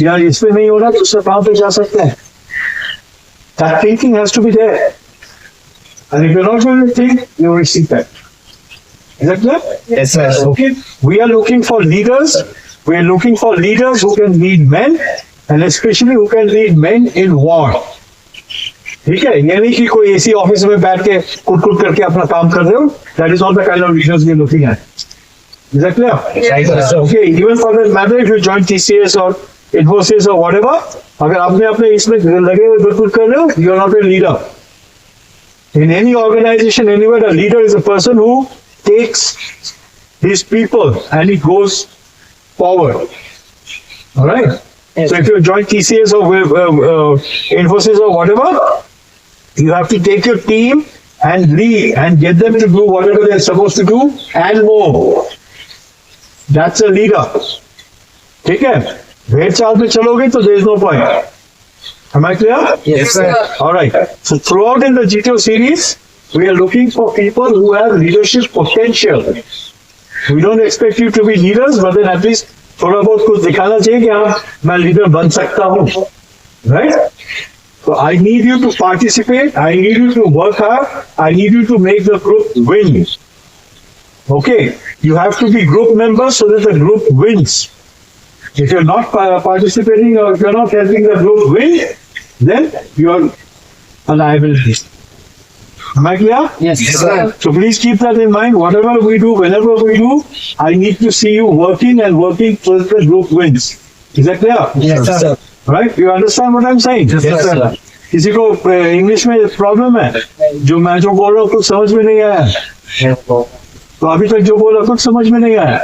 यार इसमें नहीं हो रहा दूसरे काम पे जा सकते हैं. That thinking has to be there. And if you're not going to think, you'll receive that. Is that clear? Yes, sir. Okay. We are looking for leaders. We are looking for leaders who can lead men, and especially who can lead men in war. ठीक है, ये नहीं कि कोई ऐसी office में बैठ के कुट करके अपना काम कर रहे हो. That is not the kind of leaders we are looking at. Is that clear? Yes, sir. Okay. Even for that matter, if you join TCS or Infosys or whatever, अगर आपने अपने इसमें लगे हुए बिल्कुल कर रहे हो, you are not a leader. In any organization, anywhere, a leader is a person who takes his people and he goes forward. All right. Yes. So if you join TCS or Infosys or whatever, you have to take your team and lead and get them to do whatever they're supposed to do and more. That's a leader. ठीक है? भेड़ चाल पे चलोगे तो there is no point. Am I clear? Yes, sir. All right. So throughout in the GTO series, we are looking for people who have leadership potential. We don't expect you to be leaders, but then at least थोड़ा बहुत कुछ दिखाना चाहिए कि हाँ मैं leader बन सकता हूँ. Right? So I need you to participate. I need you to work hard. I need you to make the group win. Okay. You have to be group members so that the group wins. If you're not participating or if you're not helping the group win, then you're a liability. Am I clear? Yes, sir. So please keep that in mind. Whatever we do, whenever we do, I need to see you working and working so that the group wins. Is that clear? Yes, sir. Right? You understand what I'm saying? Yes, sir. किसी को English में problem है जो मैं जो बोल रहा हूँ कुछ समझ में नहीं आया तो अभी तक जो बोला कुछ समझ में नहीं आया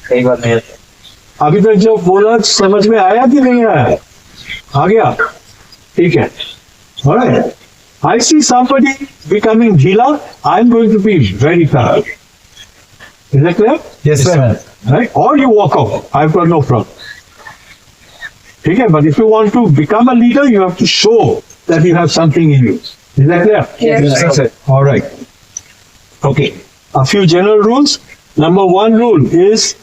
कई बार नहीं आता अभी तक जो बोला समझ में आया कि नहीं आया आ गया ठीक है alright I see somebody becoming Dhila I'm going to be very proud is that clear? Yes, sir. Right? Or you walk out I've got no problem ठीक है but if you want to become a leader you have to show that you have something in you is that clear? Yes, sir. Alright okay a few general rules number one rule is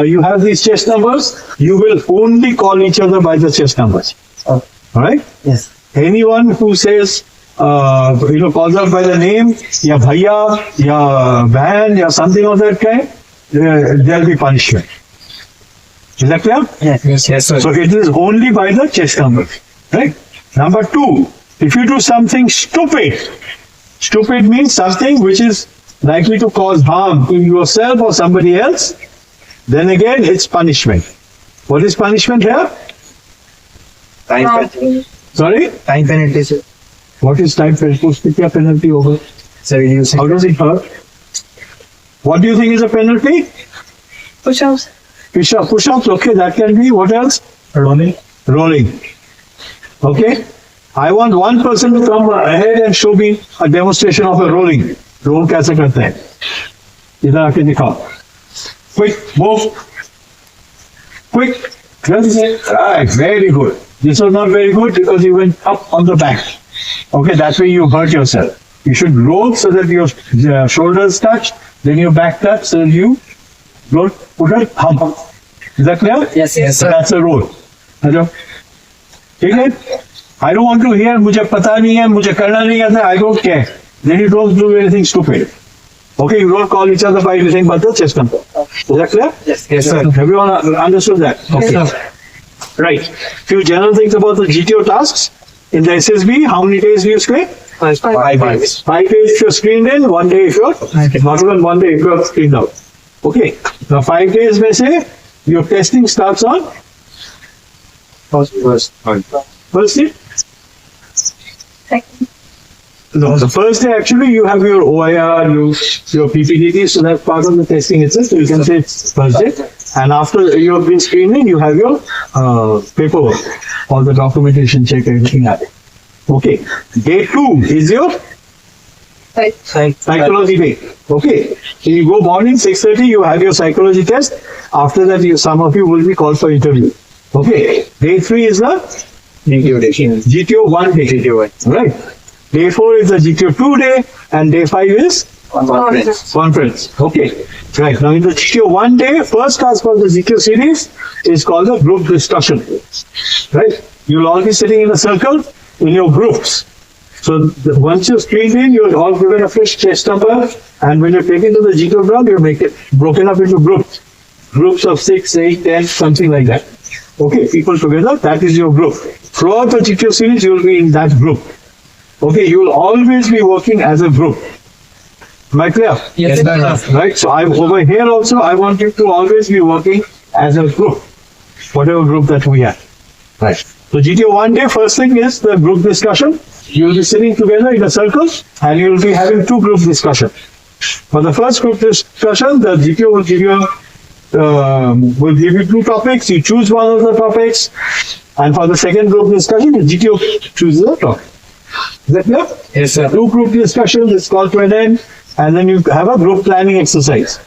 you have these chest numbers you will only call each other by the chest numbers alright Yes. anyone who says calls out by the name ya bhaiya ya bhan ya something of that kind there'll be punishment is that clear? Yes, sir. So it is only by the chest number right number two if you do something stupid means something which is likely to cause harm to yourself or somebody else then again it's punishment what is punishment here? Time penalty. Sorry? Time penalty, sir. What is time penalty? उसकी क्या penalty होगा? Sir, you How does it hurt? What do you think is a penalty? Push-ups. Push-ups, okay, that can be. What else? rolling. Rolling. Okay? I want one person to come ahead and show me a demonstration of a rolling. Roll कैसे करते हैं? इधर आके दिखाओ. Quick, move. Quick. Right, very good. This was not very good because you went up on the back. Okay, that's where you hurt yourself. You should roll so that your shoulders touch, then your back touch, so that you don't put a hump. Is that clear? Yes, sir. So that's a roll. अच्छा, ठीक है? I don't want to hear मुझे पता नहीं है, मुझे करना नहीं आता, I don't care. Then you don't do anything stupid. Okay, you don't call each other by anything but the chest number. Is that clear? Yes, sir. Everyone understood that? Okay. Yes, sir. Right. Few general things about the GTO tasks. In the SSB, how many days do you screen? 5 days. 5 days if you're screened in, 1 day if you're not even 1 day if you're screened out. Okay. Now 5 days may say your testing starts on first day? Second. No, the first day actually you have your OIR, your PPDT, so that's part of the testing itself. So you can say it's first day. And after you have been screened in, you have your paperwork, all the documentation check, everything like that. Okay. Day 2 is your psychology day. Okay. So you go morning 6:30, you have your psychology test. After that, some of you will be called for interview. Okay. Day 3 is the GTO 1 day. GTO 1. Right. Day 4 is the GTO 2 day, and day 5 is Conference. Okay. Right. Now in the GTO 1 day, first task of the GTO series is called the group discussion. Right? You'll all be sitting in a circle in your groups. So once you're screened in, you're all given a fresh test number, and when you're taken to the GTO ground, you make it broken up into groups. Groups of 6, 8, 10, something like that. Okay, people together, that is your group. Throughout the GTO series, you will be in that group. Okay, you will always be working as a group. Am I clear? Yes, sir. Right, so over here also, I want you to always be working as a group, whatever group that we have. Right. So GTO 1 day, first thing is the group discussion. You will be sitting together in a circle and you will be having two group discussion. For the first group discussion, the GTO will give you two topics. You choose one of the topics, and for the second group discussion, the GTO chooses a topic. Is that clear? Yes, sir. Two group discussions is called to an end, and then you have a group planning exercise.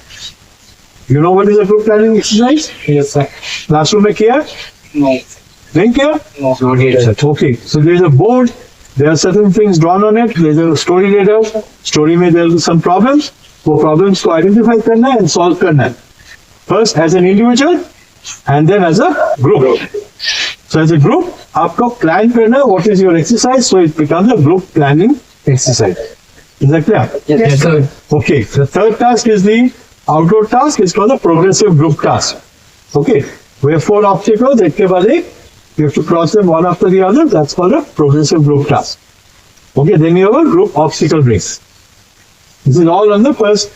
You know what is a group planning exercise? Yes, sir. Classroom में किया? No. नहीं किया? No. Not yet. Okay, so there is a board. There are certain things drawn on it. There's a story later. Story में there will be some problems. वो problems को identify करना है and solve करना है. First as an individual and then as a group. So as a group, आपको plan करना है what is your exercise, so it becomes a group planning exercise. Is that clear? Yes, sir. Okay, the third task is the outdoor task. It's called a progressive group task. Okay, we have 4 obstacles. एक के बाद एक. You have to cross them one after the other. That's called a progressive group task. Okay, then you have a group obstacle race. This is all on the first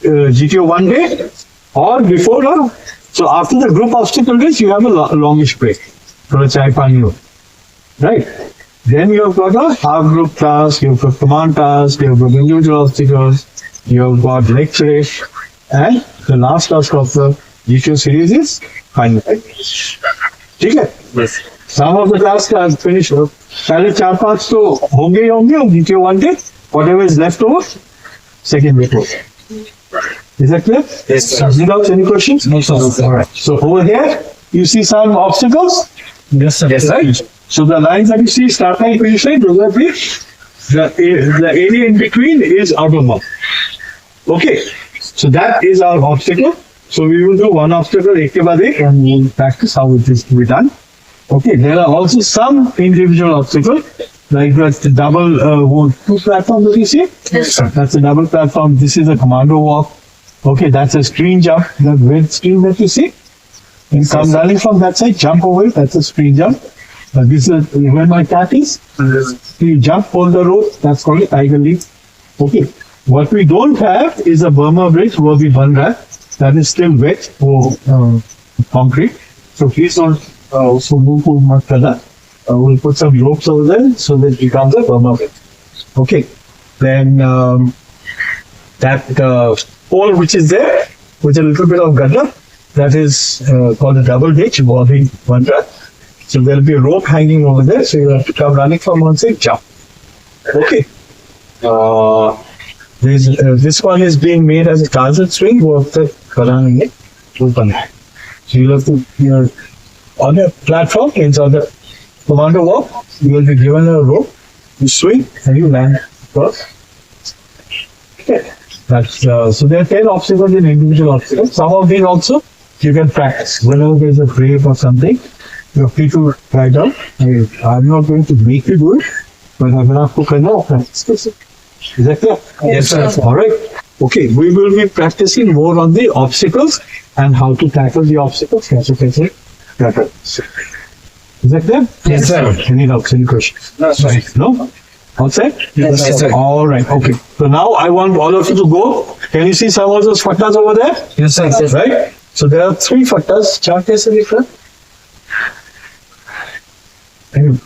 GTO 1 day or before or so after the group obstacle race, you have a longish break for a chai pani. Right? Then you have got a half group task, you have got command task, you have got individual obstacles, you have got lecture race, and the last task of the GTO series is final. ठीक है? Yes. Some of the tasks are finished. पहले 4-5 तो होंगे ही होंगे GTO 1 day. Whatever is left over, second report. Is that clear? Yes, sir. Any questions? No, sir. All right. So over here, you see some obstacles. Yes, sir. Yes, Right? So the lines that you see, start line, finish line, those are the area in between is outer bound. Okay. So that is our obstacle. So we will do one obstacle एक के बाद एक and we will practice how it is to be done. Okay. There are also some individual obstacles. Like that's the double two platform that you see? Yes, sir. That's a double platform. This is a commando walk. Okay, that's a screen jump. The red screen that you see. You come running from that side, jump over it. That's a screen jump. This is where my cat is. You jump on the rope. That's called a tiger leap. Okay. What we don't have is a Burma bridge where we run that. That is still wet for concrete. So please don't also move much further. We'll put some ropes over there so that it becomes a Burma bridge. Okay. Then that pole which is there with a little bit of gutter, that is called a double ditch involving one track. So there'll be a rope hanging over there, so you have to come running from one side, jump. Okay. This one is being made as a transit swing. So you'll have to, you're on a platform, it's on the commander walk, you will be given a rope, you swing and you land across. Okay. That's, so there are 10 obstacles in individual obstacles. Some of these also you can practice. Whenever there's a grave or something, you're free to try it out. I'm not going to make you do it, but I'm going to practice. Is that clear? Yes, sir. All right. Okay, we will be practicing more on the obstacles and how to tackle the obstacles. As you can see. Is that clear? Yes, sir. Any doubts, any questions? No, sir. No? All set? Yes, sir. All right. Okay. So now I want all of you to go. Can you see some of those fattas over there? Yes, sir. Right? So there are 3 fattas. चार कैसे दिख रहा है?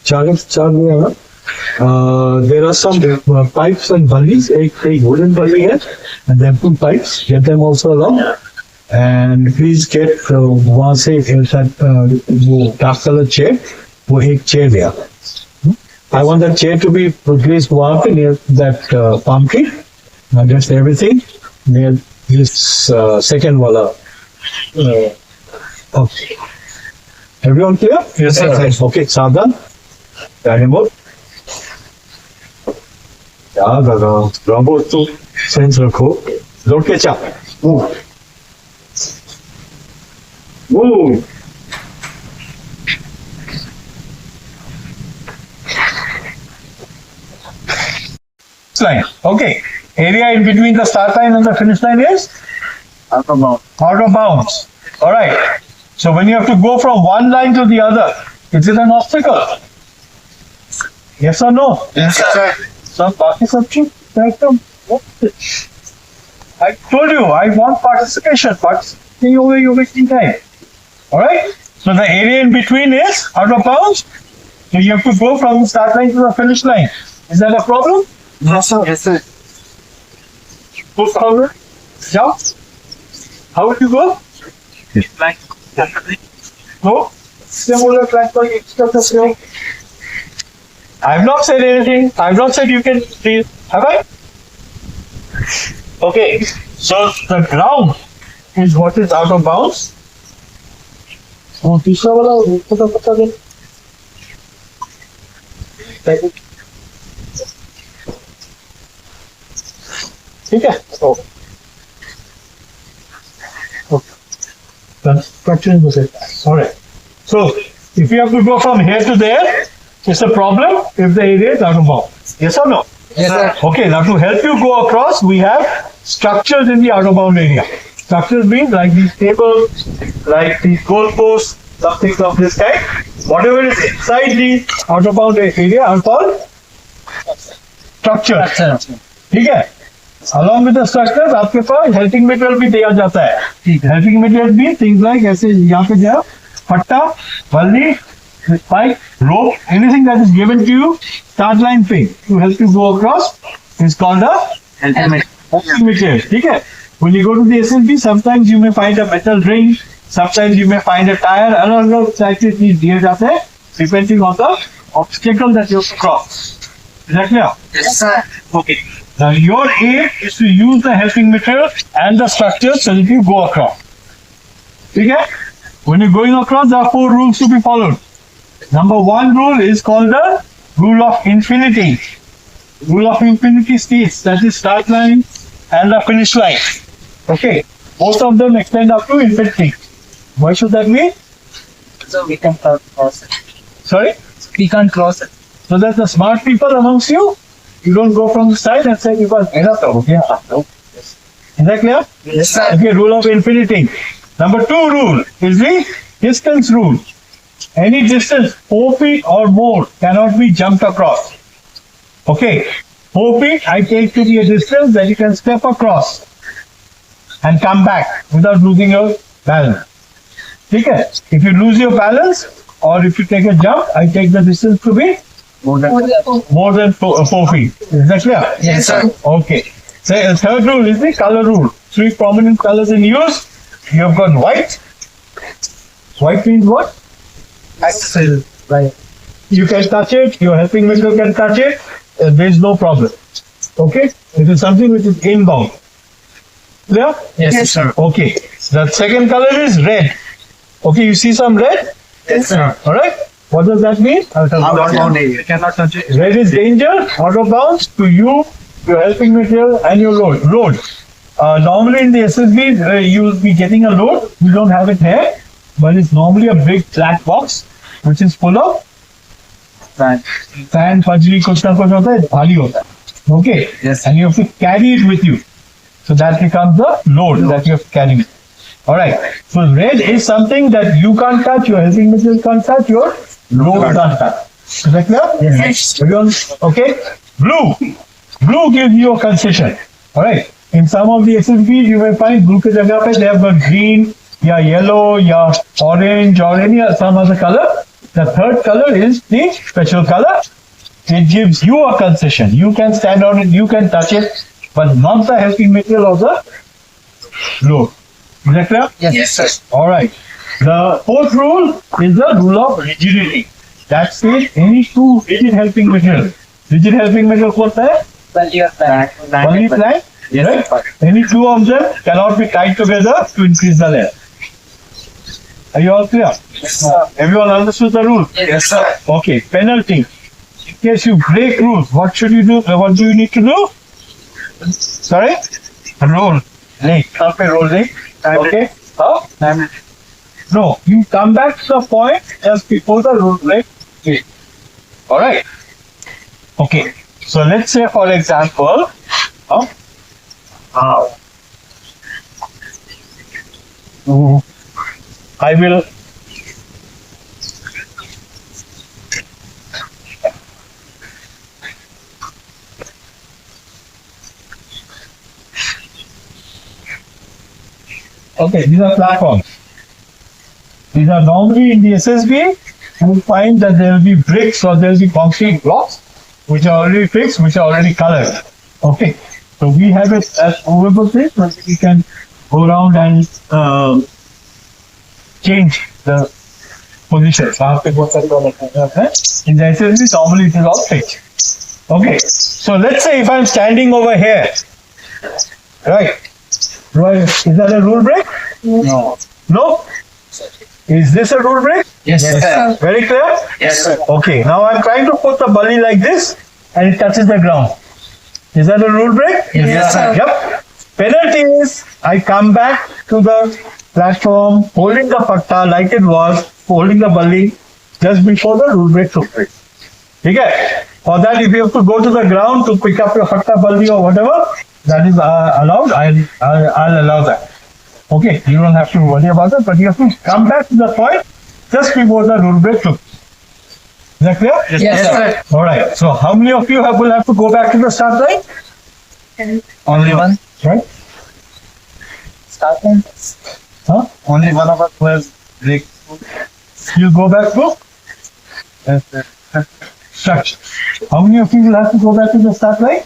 चार नहीं है ना? There are some pipes and bullies. एक wooden bully है, and then 2 pipes. Get them also along. And please get वहाँ से वो dark color chair, वो एक chair ले आओ. I want that chair to be placed वहाँ पे near that palm tree. Just everything near this second wala. Okay. Everyone clear? Yes, sir. Okay, सावधान. Remote. याद लगा रॉबो तो सेंस रखो लोड के चाप move move line. Okay. Area in between the start line and the finish line is Out of bounds. out of bounds. All right. So when you have to go from one line to the other, is it an obstacle? Yes or no? Yes, sir. Some participation. I told you I want participation. Participating over you're wasting time. All right. So the area in between is out of bounds. So you have to go from the start line to the finish line. Is that a problem? Yes, sir. Yes, sir. Go forward. Jump. How would you go? Like, Go. Similar track like extra. I've not said anything. I've not said you can please. Have I? Okay. So the ground is what is out of bounds. Oh, तीसरा वाला पता दे. ठीक है. Construction was it. Alright. So if you have to go from here to there, it's a problem if the area is out of bounds. Yes or no? yes, sir. Okay, now to help you go across, we have structures in the out of bound area. Structures means like these tables, like these goalposts, something of this kind. Whatever is inside the out of bound area are called structures. Sir. ठीक है. Along with the structures, आपके पास helping material भी दिया जाता है. Helping material भी things like ऐसे यहाँ पे जो है पट्टा, बल्ली, spike, rope, anything that is given to you, start line पे to help you go across is called a Helmet. helping material. ठीक है. When you go to the SLB, sometimes you may find a metal ring, sometimes you may find a tire, अलग-अलग type के चीज दिए जाते हैं depending on the obstacle that you have to cross. Is that clear? Yes, sir. Okay. Now your aim is to use the helping material and the structure so that you go across. Okay? When you're going across, there are 4 rules to be followed. Number 1 rule is called the rule of infinity. Rule of infinity states that is start line and the finish line. Okay? Both of them extend up to infinity. Why should that be? So we can cross it. Sorry? We can't cross it. So that the smart people amongst you, you don't go from the side and say you got enough. Yeah. Is that clear? Yes, sir. Okay, rule of infinity. Number 2 rule is the distance rule. Any distance 4 feet or more cannot be jumped across. Okay, 4 feet I take to be a distance that you can step across and come back without losing your balance. Okay, if you lose your balance or if you take a jump, I take the distance to be More than more than 4 feet. Is that clear? Yes, sir. Okay. So the third rule is the color rule. 3 prominent colors in use. You have got white. White means what? Axel. Right. You can touch it. Your helping material can touch it. There is no problem. Okay. It is something which is inbound. Clear? Yes, sir. Okay. The second color is red. Okay. You see some red? Yes, sir. All right. What does that mean? Out of bounds. You cannot touch it. Red is danger, out of bounds to you, your helping material, and your load. Normally in the SSB, you will be getting a load. We don't have it here, but it's normally a big flat box which is full of Right. sand, fajri, kuch na kuch hota hai, bhali hota hai. Okay? Yes. And you have to carry it with you. So that becomes the load that you have to carry. Alright. So red is something that you can't touch, your helping material can't touch, your load can't touch. Is that clear? Yes. Everyone, okay? Blue. Blue gives you a concession. Alright. In some of the SSBs, you may find blue ke jagah pe they have got green, ya yellow, ya orange, or any some other color. The third color is the special color. It gives you a concession. You can stand on it, you can touch it, but not the helping material of the load. Is that clear? Yes, sir. Alright. The fourth rule is the rule of rigidity. That says any 2 rigid helping material. Rigid helping material what है? Only plank. Yes, Right? Any 2 of them cannot be tied together to increase the layer. Are you all clear? Yes, sir. Everyone understood the rule? Yes, sir. Okay. Penalty. case you break rules, what should you do? What do you need to do? Sorry? Roll. Late. Up a roll late. Okay. Huh? No, you come back to the point just before the roll late. Alright. Okay. So let's say for example, I will okay, these are platforms. These are normally in the SSB, you will find that there will be bricks or there will be concrete blocks which are already fixed, which are already colored. Okay, so we have it as movable thing, but we can go around and change the position. In the SSB, normally it is all fixed. Okay, so let's say if I'm standing over here, right? Right, is that a rule break? No. No? Is this a rule break? Yes, sir. Very clear? Yes, sir. Okay, now I'm trying to put the bully like this and it touches the ground. Is that a rule break? Yes, sir. Yep. Penalty is I come back to the platform holding the patta like it was, holding the bully just before the rule break took place. Okay? For that, if you have to go to the ground to pick up your patta, bully or whatever, that is allowed. I'll allow that. Okay, you don't have to worry about that, but you have to come back to the point just before the rule break took. Is that clear? Yes, sir. All right. So, how many of you will have to go back to the start line? Only one. Right? Start line. Huh? Only one of us was break. You go back to Yes, sir. structure. How many of you will have to go back to the start line?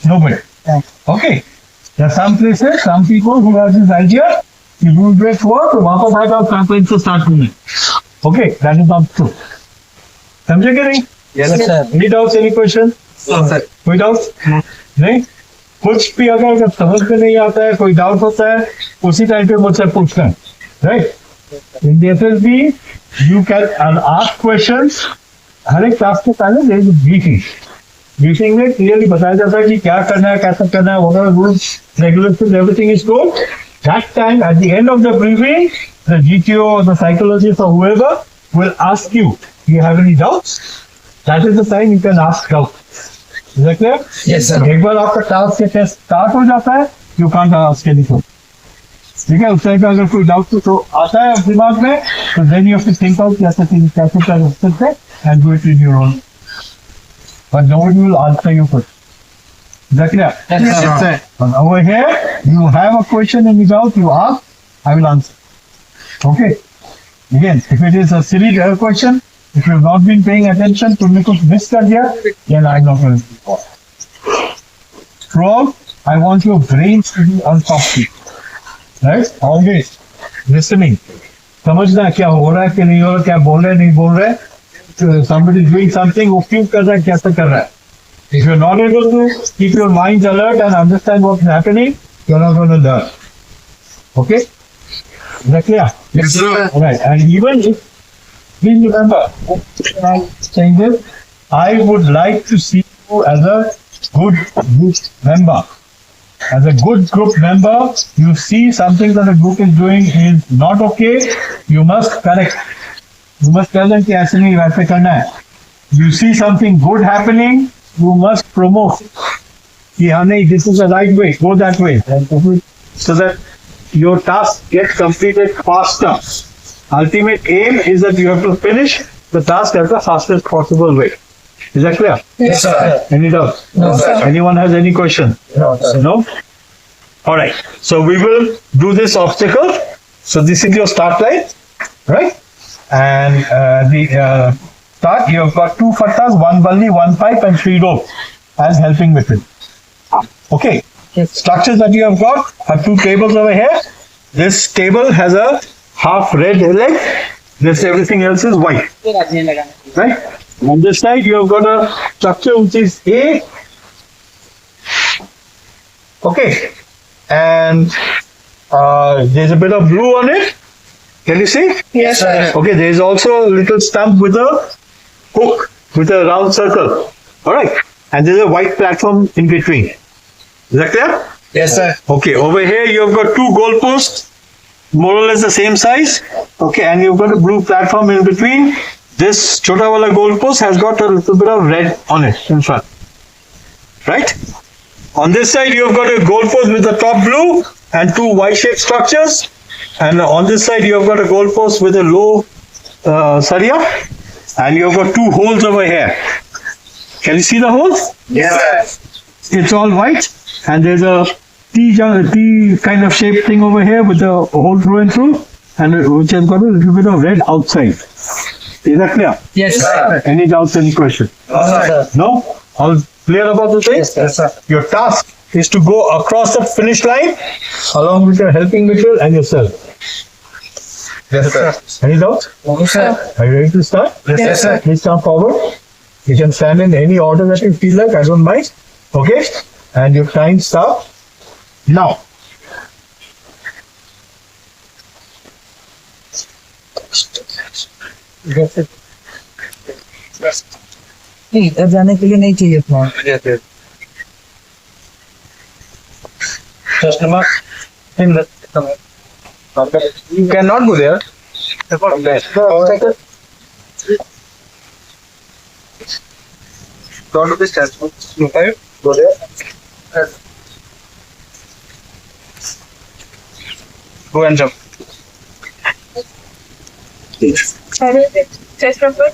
Nobody. Okay. There are some places, some people who have this idea, you rule break हुआ तो वापस आएगा और start line से start करने. Okay, that is not true. समझे कि नहीं? Yes, sir. Any doubts, any question? No, sir. कोई डाउट नहीं? कुछ भी अगर समझ में नहीं आता है, कोई डाउट होता है, उसी टाइम पे मुझसे पूछना है, right? In the SSB you can ask questions. हर एक क्लास के पहले देयर इज ब्रीफिंग. ब्रीफिंग में क्लियरली बताया जाता है कि क्या करना है, कैसे करना है, what are rules, regulations, everything is told. That time, at the end of the briefing, the GTO or the psychologist or whoever will ask you, do you have any doubts? That is the time you can ask doubts. Is that clear? Yes, sir. एक बार आपका task के test start हो जाता है, you can't ask anything. ठीक है, उस time पे अगर कोई डाउट तो आता है दिमाग में, तो then you have to think out कैसे कर सकते हैं and do it in your own. But nobody will answer you first. Is that clear? Yes, sir. And over here, you have a question and doubt, you ask, I will answer. Okay. Again, if it is a silly question, if you have not been paying attention, तुमने कुछ miss कर दिया, then I'm not going to be called. Throughout, I want your brains to be on top of it. Right? Always listening. समझना क्या हो रहा है, क्या नहीं हो रहा है, क्या बोल रहे हैं, नहीं बोल रहे हैं. Somebody is doing something, वो क्यों कर रहा है, कैसे कर रहा है. If you're not able to keep your minds alert and understand what's happening, you're not going to learn. Okay? Is that clear? Yes, sir. Alright, and even if, please remember, I'm saying this, I would like to see you as a good group member. As a good group member, you see something that the group is doing is not okay, you must correct. You must tell them कि ऐसे नहीं वैसे करना है. You see something good happening, you must promote. कि हाँ नहीं, this is the right way, go that way. So that your task gets completed faster. Ultimate aim is that you have to finish the task as the fastest possible way. Is that clear? Yes, sir. Any doubt? No, sir. Anyone has any question? No, sir. No? Alright, so we will do this obstacle. So this is your start line, right? And the start, you have got 2 fattas, 1 bully, 1 pipe and 3 ropes as helping with it. Okay, structures that you have got are 2 tables over here. This table has a half red leg, this everything else is white, right? On this side you have got a structure which is A. Okay, and there's a bit of blue on it. Can you see? Yes, sir. Okay, there is also a little stump with a hook with a round circle. All right. And there's a white platform in between. Is that clear? Yes, sir. Okay. Over here, you've got two goalposts, more or less the same size. Okay. And you've got a blue platform in between. This chota wala goalpost has got a little bit of red on it in front. Right? On this side, you've got a goalpost with the top blue and two Y-shaped structures. And on this side, you've got a goalpost with a low saria. And you've got two holes over here. Can you see the holes? Yes, sir. It's all white. And there's a T kind of shaped thing over here with a hole through and through. And which has got a little bit of red outside. Is that clear? Yes, sir. Any doubts, any question? No? All clear about the thing? Yes, sir. Your task is to go across the finish line along with your helping material and yourself. Yes, sir. Any doubts? Yes, sir. Are you ready to start? Yes, sir. Please come forward. You can stand in any order that you feel like, I don't mind. Okay? And your time starts now. नहीं, इधर जाने के लिए नहीं चाहिए था। You cannot go there. Go to the statue. Okay. Go there. Go and jump. Chest number.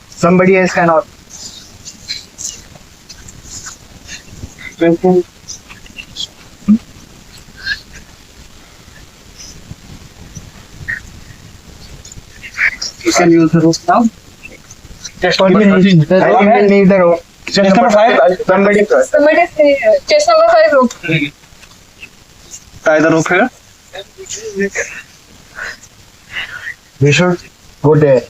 Somebody else cannot. You can use the rope now. Just one minute. I will need the rope. Just number 5. Somebody Somebody say chest number 5 rope. tie the rope here. We should go there.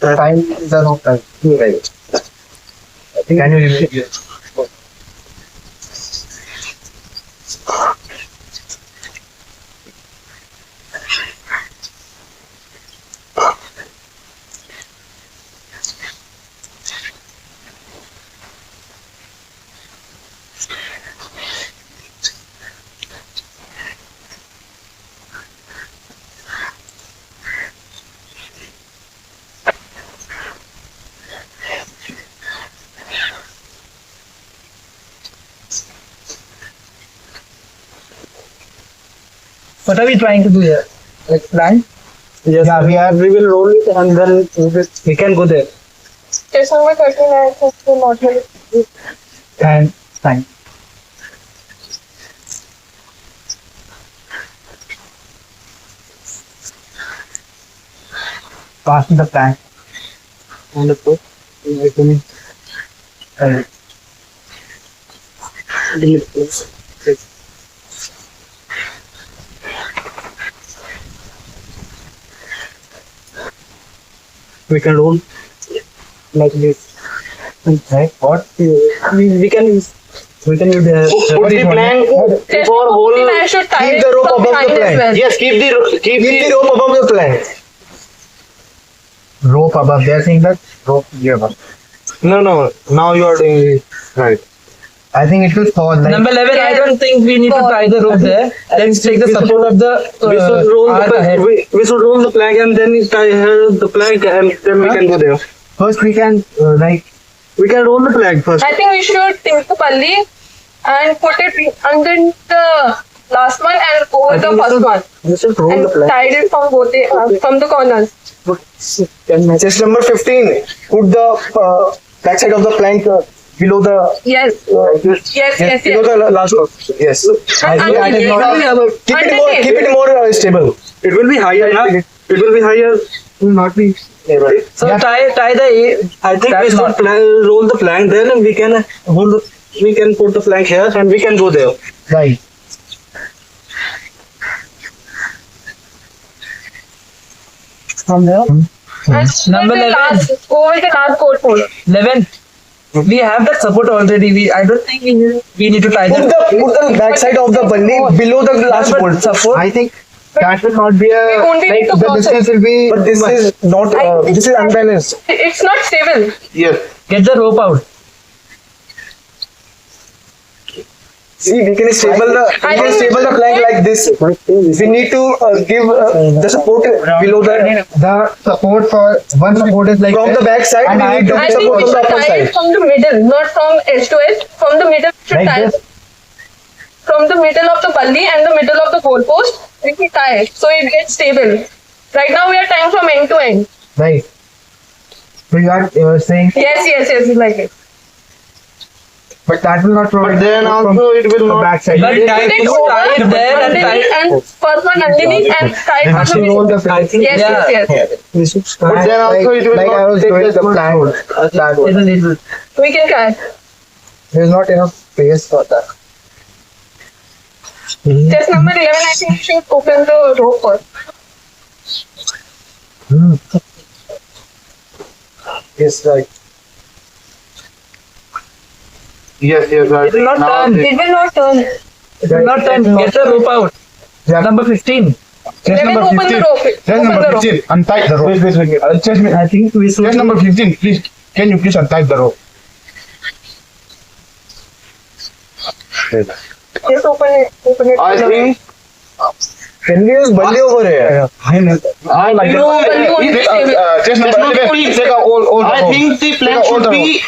Time the rope. Right. Can you repeat? What are we trying to do here? Like plan? Yes, yeah, we will roll it and then we can go there. Chest number 39 is the model. And time. Pass the plan. On the floor. We can roll like this. Right? What? We can use the Put the plank Chest for number whole. 49 should tie keep it the rope from above behind the as plank. well. Yes, keep the rope above the plank. Rope above. They are saying that rope here above. No. Now you are doing it right. I think it will fall like. Number 11, I don't think we need to tie the rope there. Let's take the support of the We should roll arc the ahead. we should roll the plank and then tie her the plank and then we can go there. First we can We can roll the plank first. I think we should take the palli and put it under the last one and over the first one. We should roll the And plank. tied it from the corners. Chest number 15. Put the backside of the plank below the Yes. Yes. below the last one. Yes. I think that is not. Keep it more stable. It will be higher, na? It will be higher. Will not be. So tie the I think we That's should not- roll the plank. Then we can we can put the plank here and we can go there. Right. from there. And Number over the 11. last port hole. 11. We have that support already. I don't think we need to tie Put that. the backside of the balli below the last But bolt. support. I think that will not be a. won't be Like able to the cross distance will be. But this is not. This is unbalanced. It's not stable. Yes. Get the rope out. See, we can stable the plank like this. We need to give the support below the The support for one support is like from the back side. And We I need to I give think support we from the should upper tie it side. from the middle, not from edge to edge. From the middle, we should Like tie it. this? From the middle of the balli and the middle of the goalpost, we can tie it so it gets stable. Right now we are tying from end to end. right. So you are saying, Yes, like it. but that will not provide. But then also it will not. backside. But tie Put it it over, there and tie underneath, and first one underneath and tie it Has from to the roll middle. the plank. Yes. We should start But then also it will like not I was take doing that the much plank. load. That one. It's a little. We can try. There's not enough space for that. Test number 11, I think you should open the rope first. Yes, right. Yes, right. It will not Now turn. it- It will not turn. It will not turn. Get the rope out. Yeah. Number 15. Test 11, number open the 15. rope. Test Open number the rope. 15. Untie the rope. I think we should. Test number 15. Please, can you please untie the rope? Just open it. I think Can we use balli over here? I like No, balli won't be stable. Test number 11. Take out all the I rope. think the plan Take out all should the be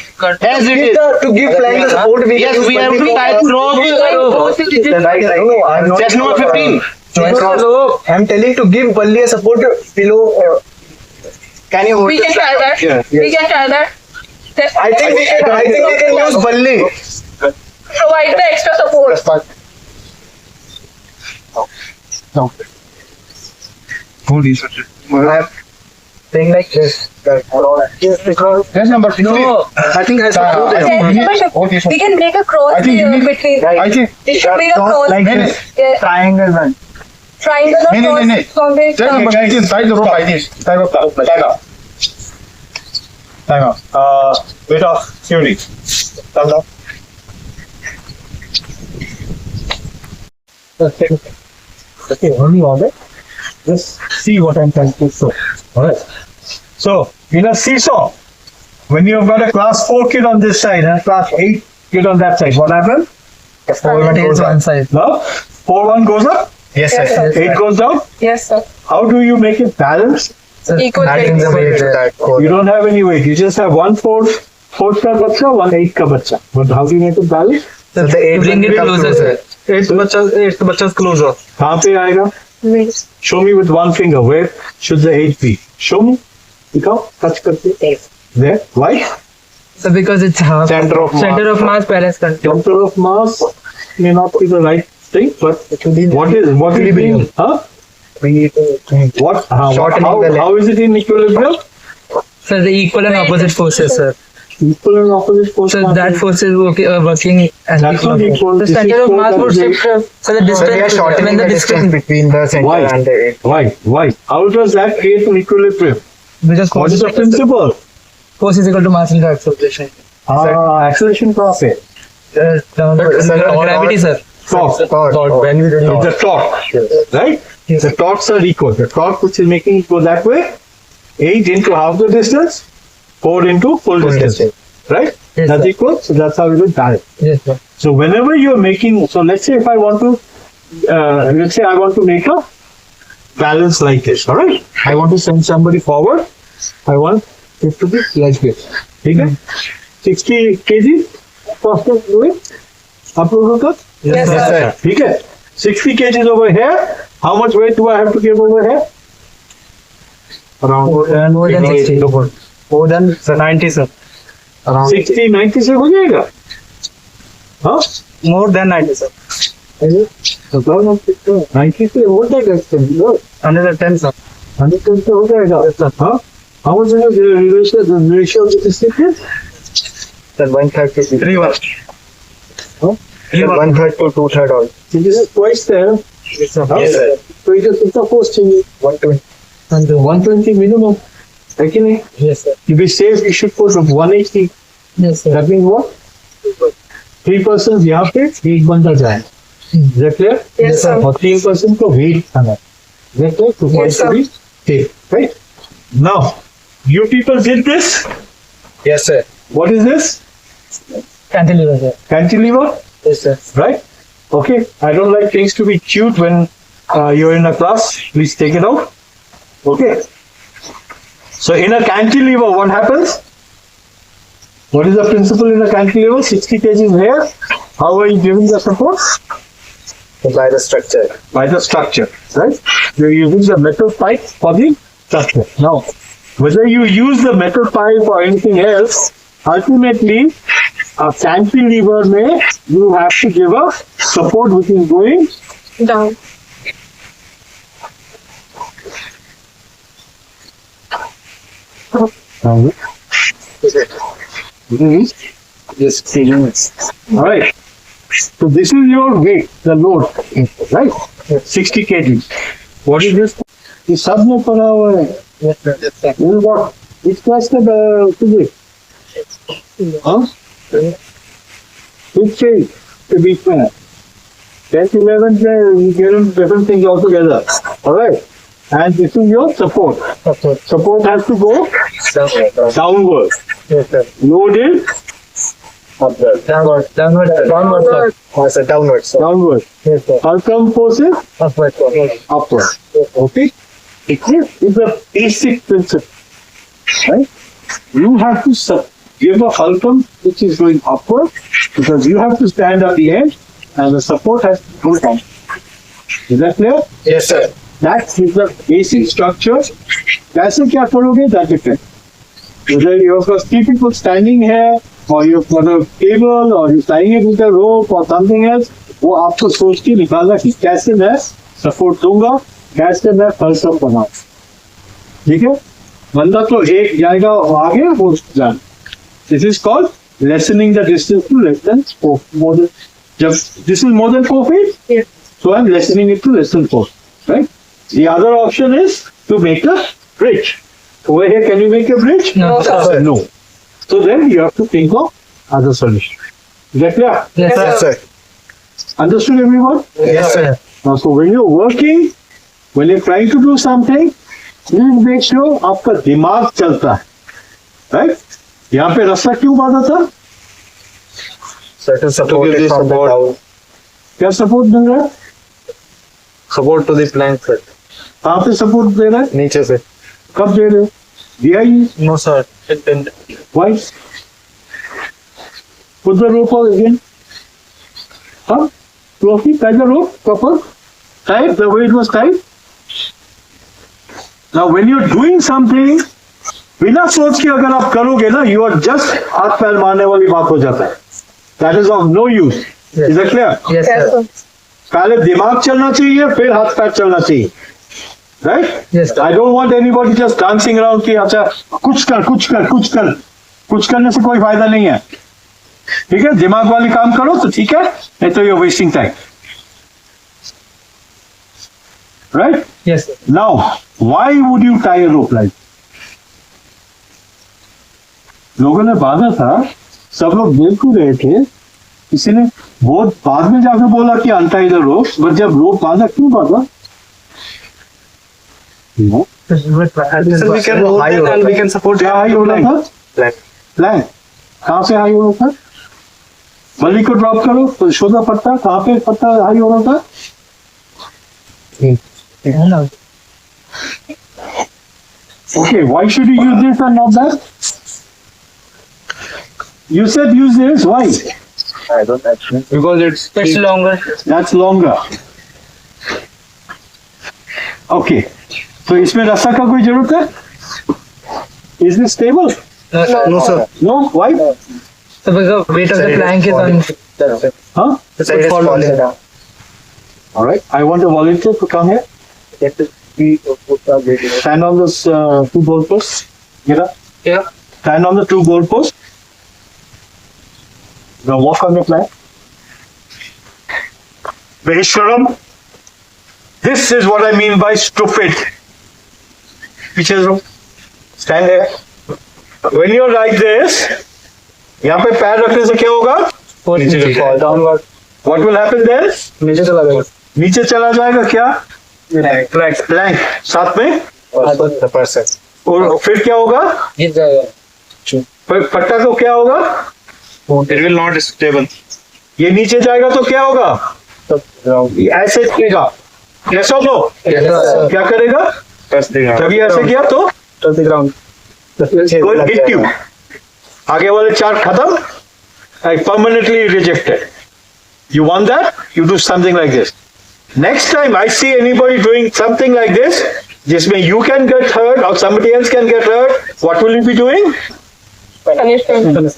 as it is. To give plank the support, we Yes, can use we have balli to for- tie the rope. Then no, I'm not. Test number 15. I'm telling to give balli a support below. Can you hold We the can try that. Yeah. We can try that. Test- I think we can use balli. Provide the extra support. No. Hold these. Thing like this. Test number 15. No. I think I Uh, Hold this. We can make a cross I think you need- between. I think. It should be a cross. Like No, no. this. Yeah, Triangle one. triangle or No, no, no, no. cross from which Test number 15. Tie the rope like this. Tie up. Time out. Time out. Wait off. Slowly. Thumbs up. Okay, only on it. Just see what I'm trying to show. Alright. So, in a seesaw, when you've got a class 4 kid on this side and a class 8 kid on that side, what happens? It is one side. No? 4-1 goes up, Yes, Yes, sir. sir. 8 goes down. Yes, sir. How do you make it balanced? Equal Adding the weight. weight to that. You don't have any weight. You just have 1/4 ka bacha, 1/8 ka bacha. But how do you make it balanced? So the eight Bring will it become closer, sir. Eighth bachas closer. Kahan pe aayega? Wait. Show me with one finger. Where should the 8 be? Show me. Dikao. Touch karte. There. Why? So because it's half. Center of mass. Center of mass balance control. Center of mass may not be the right thing, but what is being, huh? What, how is it in equilibrium? So the equal and opposite forces, sir. Equal and opposite forces. So that force is working That's not equal. The This is center of four mass would times shift. So the So we are distance shortening when the the distance distance between the center Why? and the eight. Why? How does that create an equilibrium? because What force is the principle? force is equal to mass into acceleration. Acceleration profit. Gravity, sir. Torque. When we do It's a torque. Right? The torques are equal. The torque which is making it go that way, 8 into half the distance, 4 into full distance. Right? Yes, That's sir. equal. So that's how we will balance. Yes, sir. So whenever you're making, so let's say if I want to, let's say I want to make a balance like this, all right? I want to send somebody forward. I want it to be like this. Okay? 60 kg, first of all, up to the Yes, sir. Okay? 60 kg over here. How much weight do I have to give over here? More than 60. More than 90, sir. around 60, 90 से हो जाएगा? हाँ? More than 90, sir. 90 से हो जाएगा इससे, no? 110, sir. 110 से हो जाएगा? हाँ? How much is the ratio of the distance? the 1/3 to 3-1. Huh? 1/3 to 2/3 all. So this is twice there. Yes, sir. Huh? Yes, sir. So it is कितना force चाहिए? 120. 120 minimum. है कि नहीं? Yes, sir. To be safe, you should put 180 Yes, sir. That means what? 3 persons यहाँ पे एक बंदा जाए. Is that clear? Yes, sir. और 3 person को वेट करना. Is that clear? To Yes, sir. take. Right? Now, you people did this. Yes, sir. What is this? Cantilever, sir. Cantilever. Yes, sir. Right? Okay. I don't like things to be cute when you're in a class. Please take it out. Okay. So in a cantilever, what happens? What is the principle in a cantilever? 60 kg here. How are you giving the support? By the structure. By the structure, right? You're using the metal pipe for the structure. Now, whether you use the metal pipe or anything else, ultimately, a cantilever may, you have to give a support which is going Down. down. Yes. Alright. So this is your weight, the load, right? 60 kg. What is this? ये सब में पड़ा हुआ है. Yes, sir. Yes, sir. This is what? Which class का physics? Huh? Which change? के बीच में है. 10th, 11th में you get them different things altogether. Alright. And this is your support. Support. Support has to go downward. Yes, sir. Load in Downward. Downward, sir. Downward. Yes, sir. Downwards. Sir. downward. Yes, sir. Fulcrum force is Upward, sir. upward. Okay? It is a basic principle. Right? You have to give a fulcrum which is going upward because you have to stand at the end and the support has to go down. Is that clear? Yes, sir. That is the basic structure. कैसे क्या करोगे? That depends. Whether you have got 3 people standing here or you've got a table or you're tying it with a rope or something else, वो आपको सोच के निकालना कि कैसे मैं सपोर्ट दूंगा, कैसे मैं फलसम बनाऊं. ठीक है? बंदा तो एक जाएगा आगे वो जान. This is called lessening the distance to less than 4. जब this is more than 4 feet, Yes. so I'm lessening it to less than 4. Right? The other option is to make a bridge. Over here, can you make a bridge? No, sir. No. So then you have to think of other solution. Is that clear? Yes, sir. Yes, sir. Understood everyone? Yes, sir. Now, so when you're working, when you're trying to do something, please make sure आपका दिमाग चलता है. Right? यहाँ पे रास्ता क्यों बांधा था? Sir, to support give it the from the support. down. क्या सपोर्ट दे रहा है? Support to the plank, sir. कहाँ पे सपोर्ट दे रहा है? नीचे से. कब दे रहे हो? दिया ही. No, sir. It didn't. Why? Put the rope on again. Huh? Fluffy, tie the rope proper. Tight, the way it was tied. Now when you're doing something, बिना सोच के अगर आप करोगे ना, you are just हाथ पैर मारने वाली बात हो जाता है. That is of no use. Is that clear? Yes, Yes, sir. sir. पहले दिमाग चलना चाहिए, फिर हाथ पैर चलना चाहिए. Right? Yes, sir. I don't want anybody just dancing around कि अच्छा कुछ कर. कुछ करने से कोई फायदा नहीं है. ठीक है? दिमाग वाली काम करो तो ठीक है, नहीं तो you're wasting time. Right? Yes, sir. Now, why would you tie a rope like? लोगों ने बांधा था, सब लोग देख ही रहे थे. किसी ने बहुत बाद में जाकर बोला कि untie the rope, but जब रोप बांधा क्यों बांधा? No. So we can hold it and we can support क्या हाई होना था? Plank. प्लैंक. कहाँ से हाई होना था? बल्ली को ड्रॉप करो तो शोधा पत्ता कहाँ पे पत्ता हाई होना था? Okay, why should you use this and not that? You said use this, why? I don't actually. Because It's longer. That's longer. Okay, so इसमें रस्सा का कोई जरूरत है? Is this stable? No, sir. No, why? So because weight of the plank is on. That's it. Huh? It's it is Fall falling down. down. All right, I want a volunteer to come here. Get the feet of the weight. Stand on those 2 goalposts. Get up. Yeah. Stand on the 2 goalposts. Now walk on your plank. Vishwaram. This is what I mean by stupid. Pictures. Stand there. When you're like this, यहाँ पे पैर रखने से क्या होगा? Downward What will happen there? नीचे चला जाएगा नीचे चला जाएगा क्या? फ्लैट प्लैंक साथ में, और फिर क्या होगा? गिर जाएगा. फिर पट्टा को क्या होगा? It will not stable. ये नीचे जाएगा तो क्या होगा? ऐसे करेगा. Yes or no? क्या करेगा? जब ये ऐसे किया तो touch the ground will hit you. आगे वाले चार खत्म. Permanently rejected. You want that? You do something like this. Next time I see anybody doing something like this, जिसमें you can get hurt or somebody else can get hurt, what will you be doing? Punishment.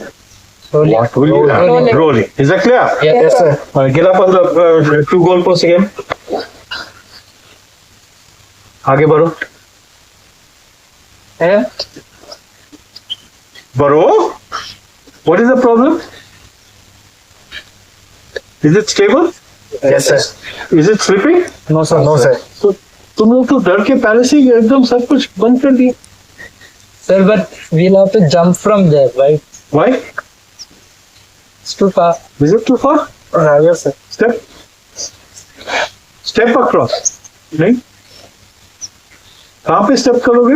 What will you Rolling. Rolling. Is that clear? Yes, sir. Get up on the two goal posts again. आगे बढ़ो. बढ़ो. What is the problem? Is it stable? Yes sir Is it slipping? No sir तो तुम लोग तो डर के पहले से ही एकदम सब कुछ बंद कर दिए. Sir, but we'll have to jump from there, right? Why? It's too far. Is it too far? Yes sir Step. Step across. नहीं? कहाँ पे स्टेप करोगे?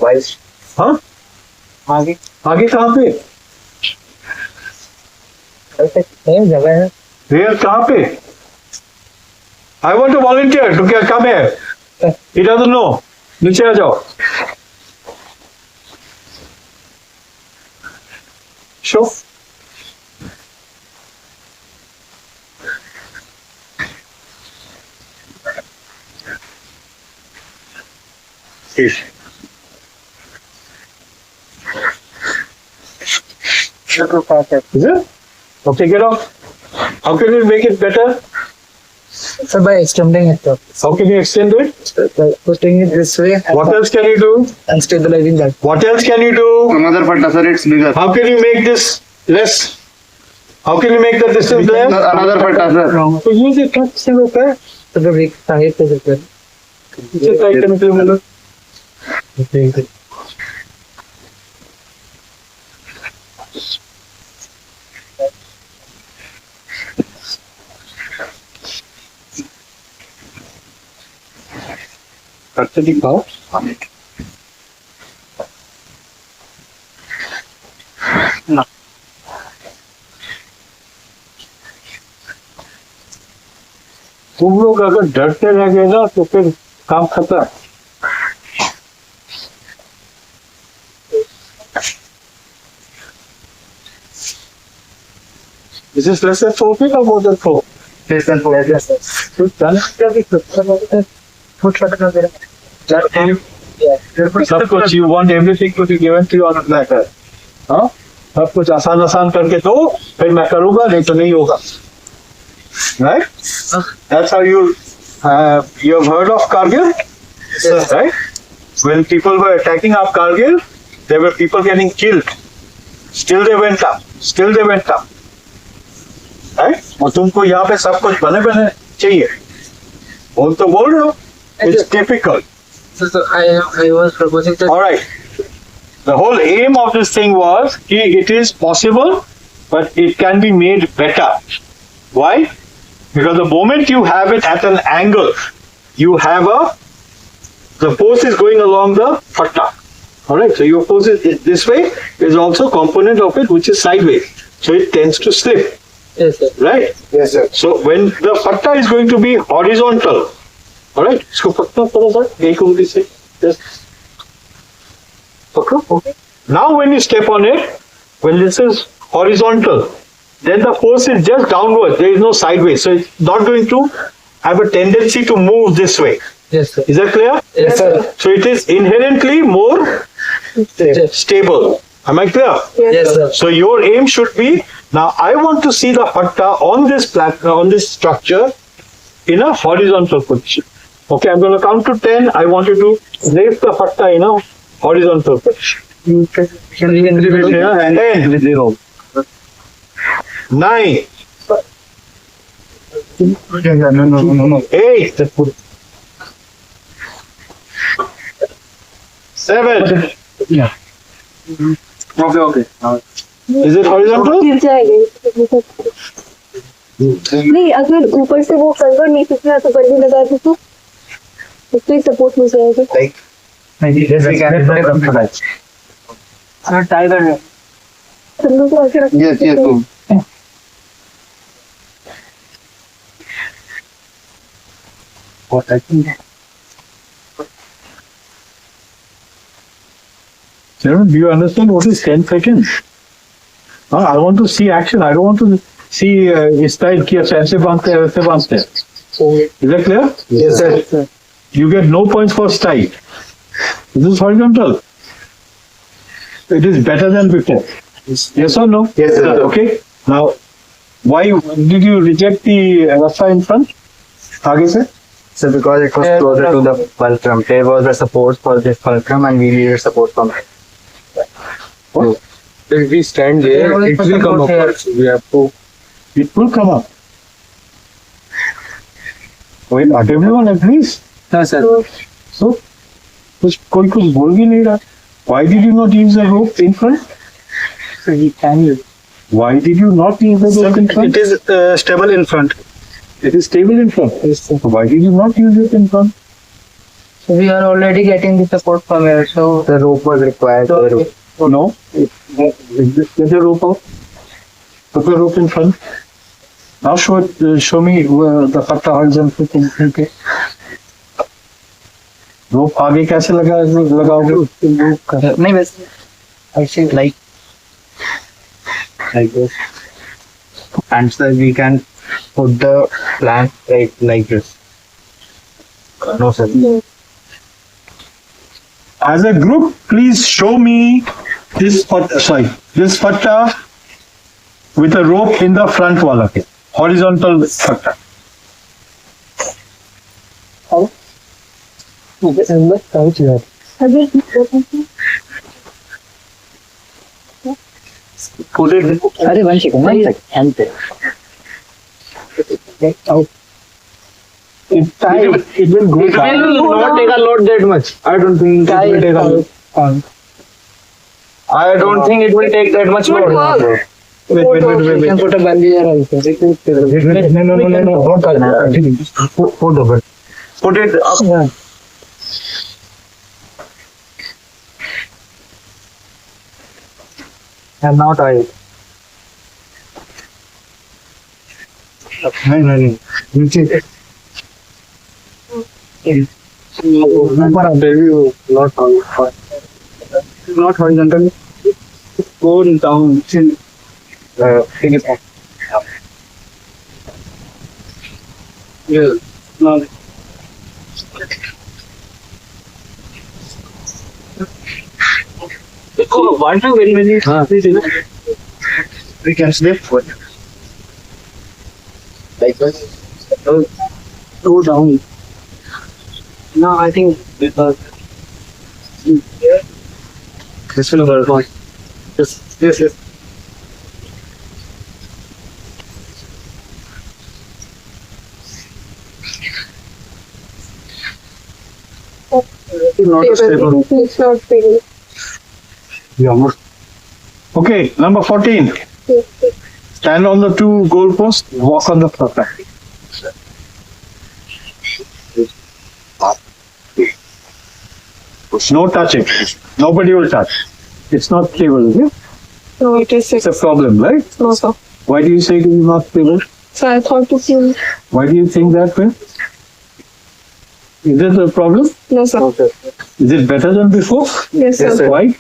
वाइस हाँ? आगे आगे कहाँ पे? नहीं जगह है. Where? कहाँ पे? I want to volunteer to come here. He doesn't know. नीचे आ जाओ. Show. Is it? Okay, get off. How can you make it better? Sir, by extending it, How can you extend it? by putting it this way What else can you do? and stabilizing that. What else can you do? Another patta, sir, it's bigger. How can you make this less? How can you make the distance less? Another patta, sir. So use it touch से होता है. So the weak side is it. नीचे tight करने के लिए मतलब. करते दिखाओ. तुम लोग अगर डरते रह गए ना तो फिर काम खत्म. Is this less than 4 feet or more than 4? Less than 4. तो जाने का भी सब कुछ you want everything to be given to you on a platter. हाँ? सब कुछ आसान आसान करके दो फिर मैं करूँगा नहीं तो नहीं होगा. Right? That's how you have heard of Kargil? Yes. Right? When people were attacking up Kargil, there were people getting killed. Still they went up. Still they went up. Right? और तुमको यहाँ पे सब कुछ बने बने चाहिए. बोल तो बोल रहे हो. It's difficult. So I was proposing that. All right. The whole aim of this thing was कि it is possible, but it can be made better. Why? Because the moment you have it at an angle, you have the force is going along the fatta. All right. So your force is this way is also component of it, which is sideways. So it tends to slip. Yes, sir. Right. Yes sir So when the fatta is going to be horizontal, all right, इसको पकड़ो थोड़ा सा एक उंगली से, just पकड़ो. Okay. Now when you step on it, when this is horizontal, then the force is just downward. There is no sideways, so it's not going to have a tendency to move this way. Yes, sir. Is that clear? Yes, sir. So it is inherently more stable. Am I clear? Yes, sir. So your aim should be, now I want to see the fatta on this structure in a horizontal position. Okay, I'm going to count to 10. I want you to raise the fatta in a horizontal position. 10, 9, 8, 7, Okay. Is it horizontal? गिर जाएगा नहीं अगर ऊपर से वो colour नहीं खींचना तो बल्ली लगा दे तो उसको ही सपोर्ट मिल जाएगा टाइगर है चलो तो ऐसे रख Yes, yes, boom. What I think. Sharon, do you understand what is 10 seconds? I want to see action. I don't want to see style किया ऐसे बांधते हैं वैसे बांधते हैं. Is that clear? Yes, sir. You get no points for style. This is horizontal. It is better than before. Yes or no? Yes, sir. Okay. Now, why did you reject the rasta in front? आगे से? So because it was closer to the fulcrum, there was a support for this fulcrum and we needed support from it. What? If we stand there, it will come up. We have to. It will come up. Wait, not everyone agrees. हाँ sir So, कोई कुछ बोल भी नहीं रहा. Why did you not use the rope in front? Why did you not use the rope in front? It is stable in front. It is stable in front. So why did you not use it in front? we are already getting the support from here so The rope was required. for the rope. No. Get the rope out. Put the rope in front. Now show me the fatta horizontal thing. Okay. Rope आगे कैसे लगाओगे? नहीं बस ऐसे like This. And so we can put the plank like this. No, sir. As a group, please show me this fatta with a rope in the front wala ke. Horizontal fatta. अरे one second It will go down. not take a load that much. I don't think it will take a load. I don't think it will take that much load. work. can put a bandage also No. Hold over. Put it up. And now tie it. नहीं नीचे Not horizontal. Go down. Take it off. Yeah. Now. One to very many. We can slip foot. Like this. Go down. No, I think because this will work. Yes. Not stable. It's not stable. Okay, number 14. Stand on the two goalposts, walk on the floor. No touching. Nobody will touch. It's not stable, is it? No, it is It's a problem, right? no, sir. Why do you say it is not stable? So I thought to see. Why do you think that way? Is it a problem? No, sir. Is it better than before? Yes, sir. Why?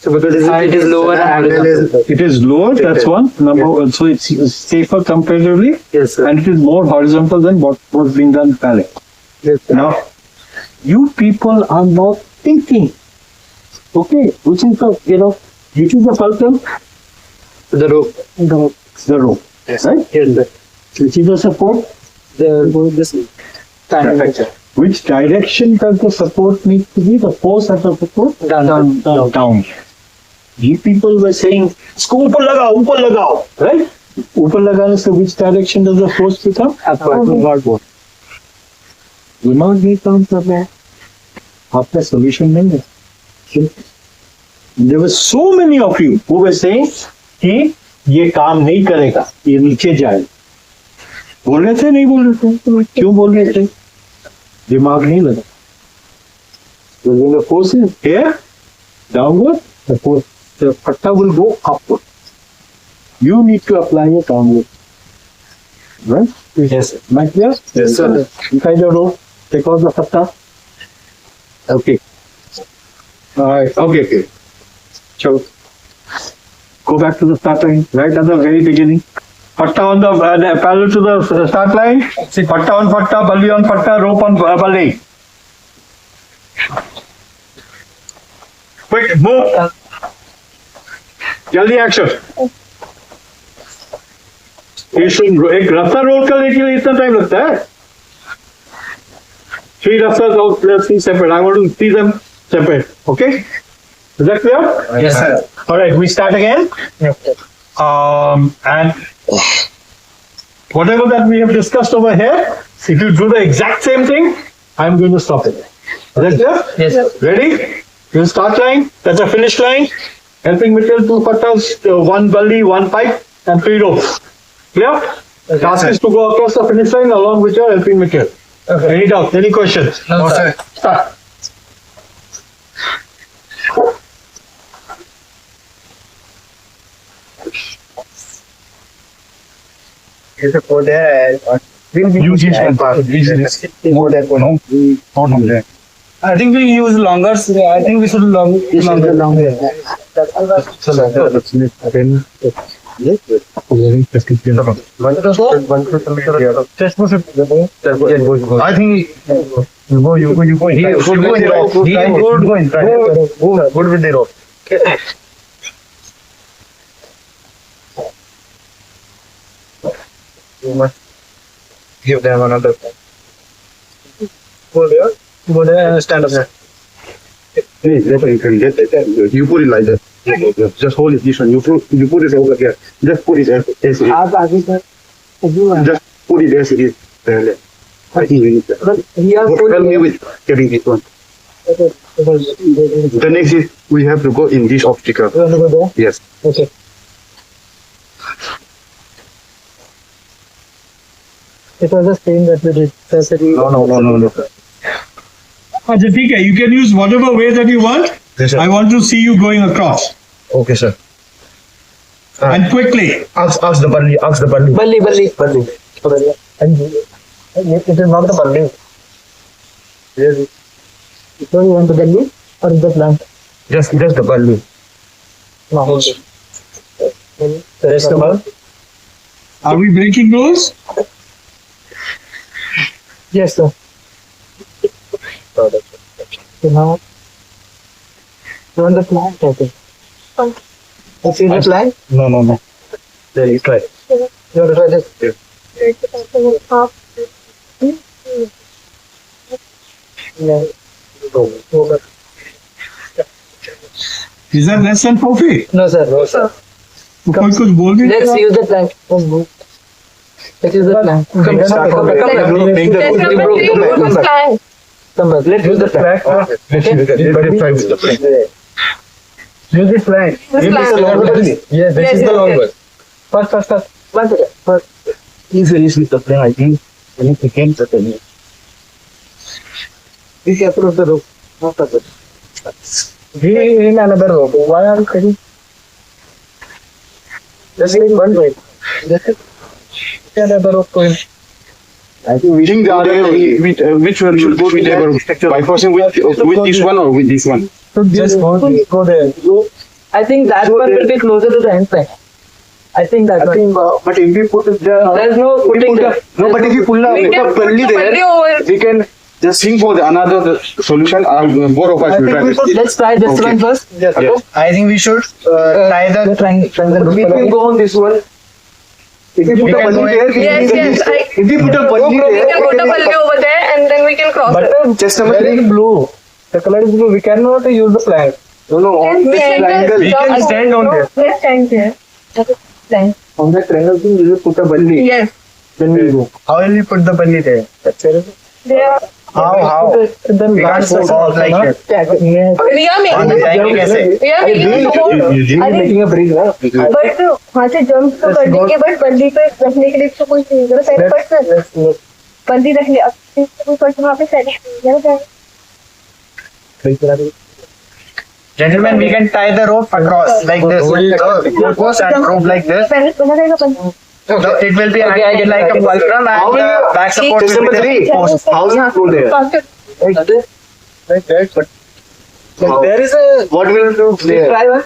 So because it is lower angle is It is lower, that's one. Number so it's safer comparatively, yes sir. and it is more horizontal than what was being done ballet. Yes, sir. Now, you people are not thinking. Okay, which is which is the fulcrum? The rope. The rope, right? Yes sir. Which is the support? This Perfect. Which direction does the support need to be? The force at the support? Down. You people were saying, इसको ऊपर लगाओ, right? ऊपर लगाने से which direction does the force become? Upward. दिमाग नहीं काम कर रहा है. आपका solution नहीं है. There were so many of you who were saying कि ये काम नहीं करेगा, ये नीचे जाए. बोल रहे थे नहीं बोल रहे थे? क्यों बोल रहे थे? दिमाग नहीं लगा. When the force is here, downward, the patta will go upward. You need to apply it downward. Right? Yes. Am I clear? Yes, sir. Inside the rope, take out the patta. Okay. Alright, okay. So, go back to the start line, right at the very beginning. Patta on the parallel to the start line. Patta on patta, balli on patta, rope on balli. Quick, move. जल्दी action. एक रास्ता road करने के लिए इतना time लगता है? 3 rastas out, let's see separate. I want to see them separate. Okay? Is that clear? Yes, sir. All right, we start again. And whatever that we have discussed over here, if you do the exact same thing, I'm going to stop it. Is that clear? Yes, sir. Ready? You start line, that's a finish line. Helping material, 2 pattas, 1 balli, 1 pipe, and 3 ropes. Clear? The task is to go across the finish line along with your helping material. Any doubts? Any questions? No, sir. Start. There's a code there. We'll use this one part. More than one. No. I think we use longer. I think we should longer. I think you go. He good with the rope. You must give them another. Go there and stand up there. You can get it. You put it like that. Just hold it this one. You put it over here. Just put it as it is. Just put it as it is. I think we need that. Help me with getting this one. The next is we have to go in this obstacle. You want to go there? Yes. Okay. It was the same that we did. No. अच्छा ठीक है, you can use whatever way that you want. Yes, sir. I want to see you going across Okay, sir. and quickly. Ask the bunny. Balli. And it is not the balli. Yes. So you want the balli or the plant? Just the bunny. No. The rest of all? Are we breaking rules? Yes, sir. So now, you want the plant? Okay. Let's see the plant. No. There you try. You want to try this? Yeah. Go. Is that less than 4 feet? No, sir. तो कोई कुछ बोल भी Let's use the plank. Let's use the plank. Come back. Come back. Let's use the plank. Try with the plank. Use this plank. Yes, this is the long one. First. First. If you use with the plank, I think you need to get the plank. Be careful of the rope. Not touch it. He in another rope. Why are you cutting? Just need one way. That's it. Another rope to him. I think we think the other way. Which one should go with the by forcing with this one or with this one? So just go there. I think that one will be closer to the end side. I think that one. But if we put it there, There's no putting there. No, but if you pull out We can put Palli the there, Palli over. we can just think for the another solution. Both of us will try this. Let's try this Okay. one first. Yes. I think we should tie the Triangle. We can go on this one. If we put a bunny there, Yes. if we put a bunny We there, can put a Palli over there and then we can cross it. just number Where is 3. blue? The color is blue. We cannot use the plank. No, on this triangle. We can stand on there. Let's stand here. Stand. On that triangle thing, you will put a bunny. Yes. Then we go. How will you put the bunny there? That's it. There. How? Then We can't last fall like that. We are हाँ, making जाएंगे कैसे? we are making a support. making a bridge, right? But वहाँ से jump तो कर देंगे but बंदी पे रखने के लिए तो कोई चाहिए ना पहले पर्सन बंदी रखने अब कोई पर्सन वहाँ पे सेट नहीं Gentlemen, we can tie the rope across like this. Goalpost and rope like this. पहले बना रहेगा बंदा So it will be acting like a fulcrum and the back support will be the post. How is it go there? Like this. Like that, but There is a what will you do there? try one.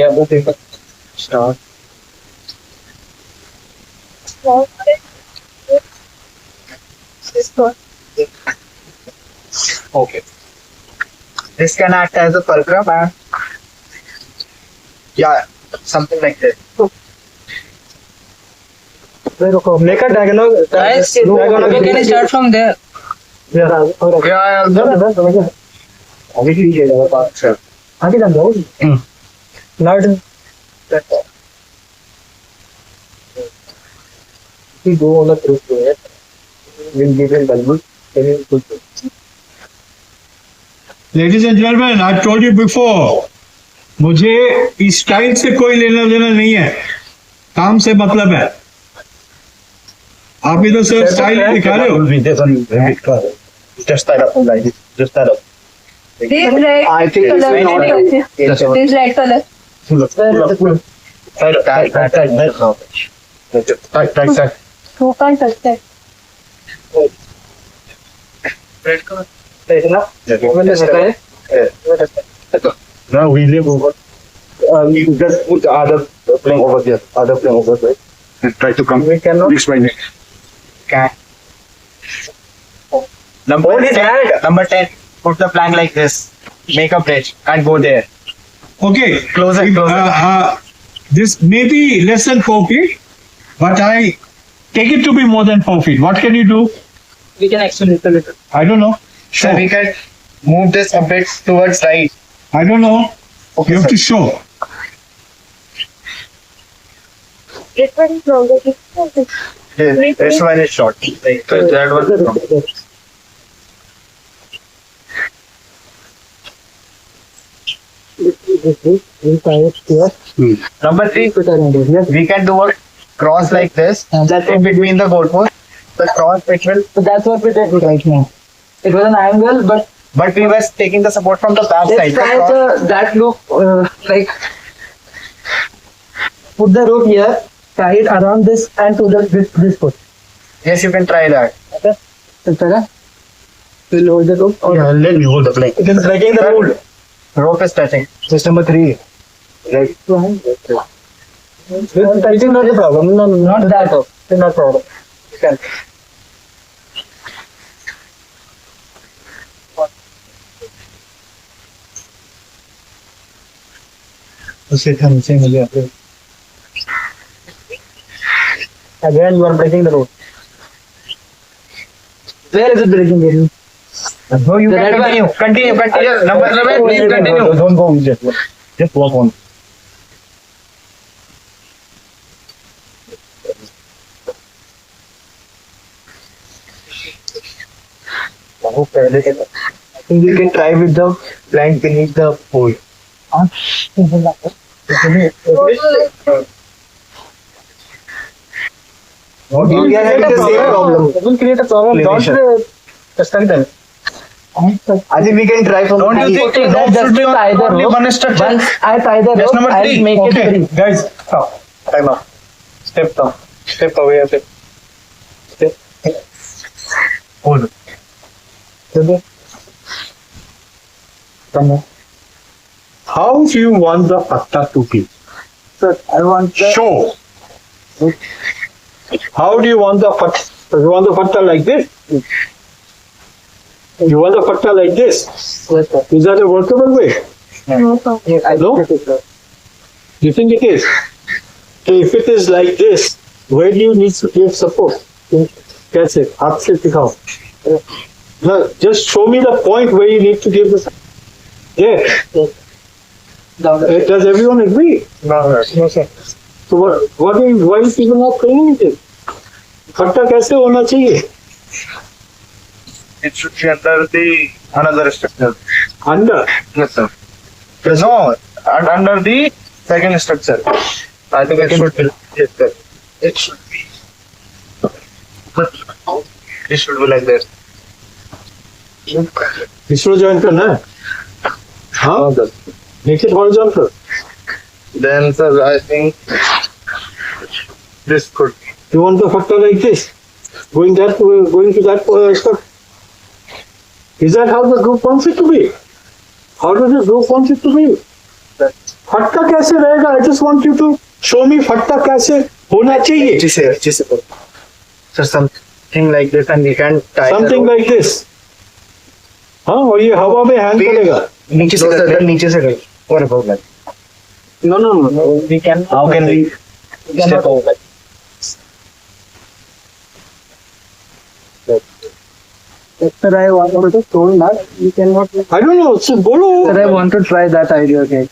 Yeah, both things. Start. Okay. This can act as a fulcrum and yeah, something like this. Make a diagonal. Guys, we can start from there. Yeah. Yeah, आगे लग जाओ now it is we go on the through to it we'll give it bulb then we'll put it. Ladies and gentlemen, I told you before, मुझे इस style से कोई लेना देना नहीं है, काम से मतलब है। आप इधर से स्टाइल दिखा रहे हो। just that up like this. Just that up. This red I think it's color not this red color Side up. Side. who can't touch that Right now when the second Now we live over. You just put the other plank over there. Other plank over there. And try to come we cannot this way. Number 10. Put the plank like this. Make a bridge and go there. Okay, Closer. this may be less than 4 feet, but I take it to be more than 4 feet. What can you do? We can extend it a little. I don't know. Show. So we can move this a bit towards right. I don't know. You have to show. this one is longer This one is short. So that one is long. we'll try it here Number 3. put our hand here We can do a cross like this. that's In between the goalpost. The cross it will. so that's what we did right now it was an angle but But we were taking the support from the back side. let's The try cross- that loop like put the rope here tie it around this and to this foot Yes, you can try that. okay so we'll hold the rope Yeah, let me hold the plank. it is breaking the rule Rope is touching. Just number 3. it is not a problem no not that it's not a problem you can again you are breaking the rope where is it breaking the No, you The can red one. continue. Number 7, please continue. Don't go with that one. Just walk on. I think we can try with the plank beneath the pole. We are having the same problem. It will create a problem. Don't stuck them. I think we can try from Don't you think Okay, rope that should just be on tie the only rope. one structure? Once I tie the That's rope, number I'll 3. make it Okay, free. guys, stop. Time out. Step down. Step away a bit. Hold it. Come on. How do you want the patta to be? So I want the Show. How do you want the patta? You want the patta like this? You want the patta like this? Is that a workable way? I No? You think it is? So if it is like this, where do you need to give support? That's it. हाथ से दिखाओ. No, just show me the point where you need to give the support. Yeah. Does everyone agree? No, sir. So why are people not playing it? खट्टा कैसे होना चाहिए? it should be under the another structure. Under. Yes, sir. No, and under the second structure. I think it should be. Yes, sir. It should be. It should be like that. ISRO join करना है हाँ make it horizontal. Then, sir, I think this could. You want the factor like this, going to that stuff. Is that how the group wants it to be? How does the group want it to be? फट्टा कैसे रहेगा? I just want you to show me फट्टा कैसे होना चाहिए. just so something like this, and we can tie Something like this. हाँ और ये हवा में हैंग करेगा. नीचे से कर, नीचे से कर. What about that? No. We can. How can we step out? Sir, I want to told that we cannot. I don't know. So बोलो. Sir, I want to try that idea. Okay.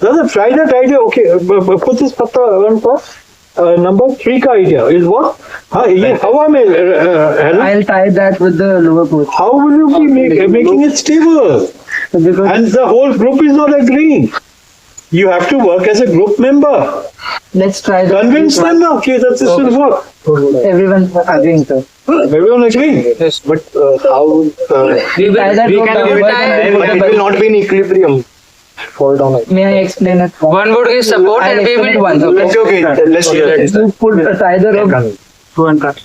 Brother, try that idea. Okay, put this पत्ता on top. Number 3 का idea is what? हाँ ये हवा में है ना? I'll tie that with the lower post. How will you be making it stable? Because And the whole group is not agreeing. You have to work as a group member. let's try that. Convince them now that this will work. Everyone agreeing, sir. Everyone agreeing? Yes, but how? We will tie that We rope can down give it with time, the but it will not be in equilibrium. Fall down. May I explain it? One would give support and we will one. Let's okay. Let's do that. You put tie the rope. Go and cut.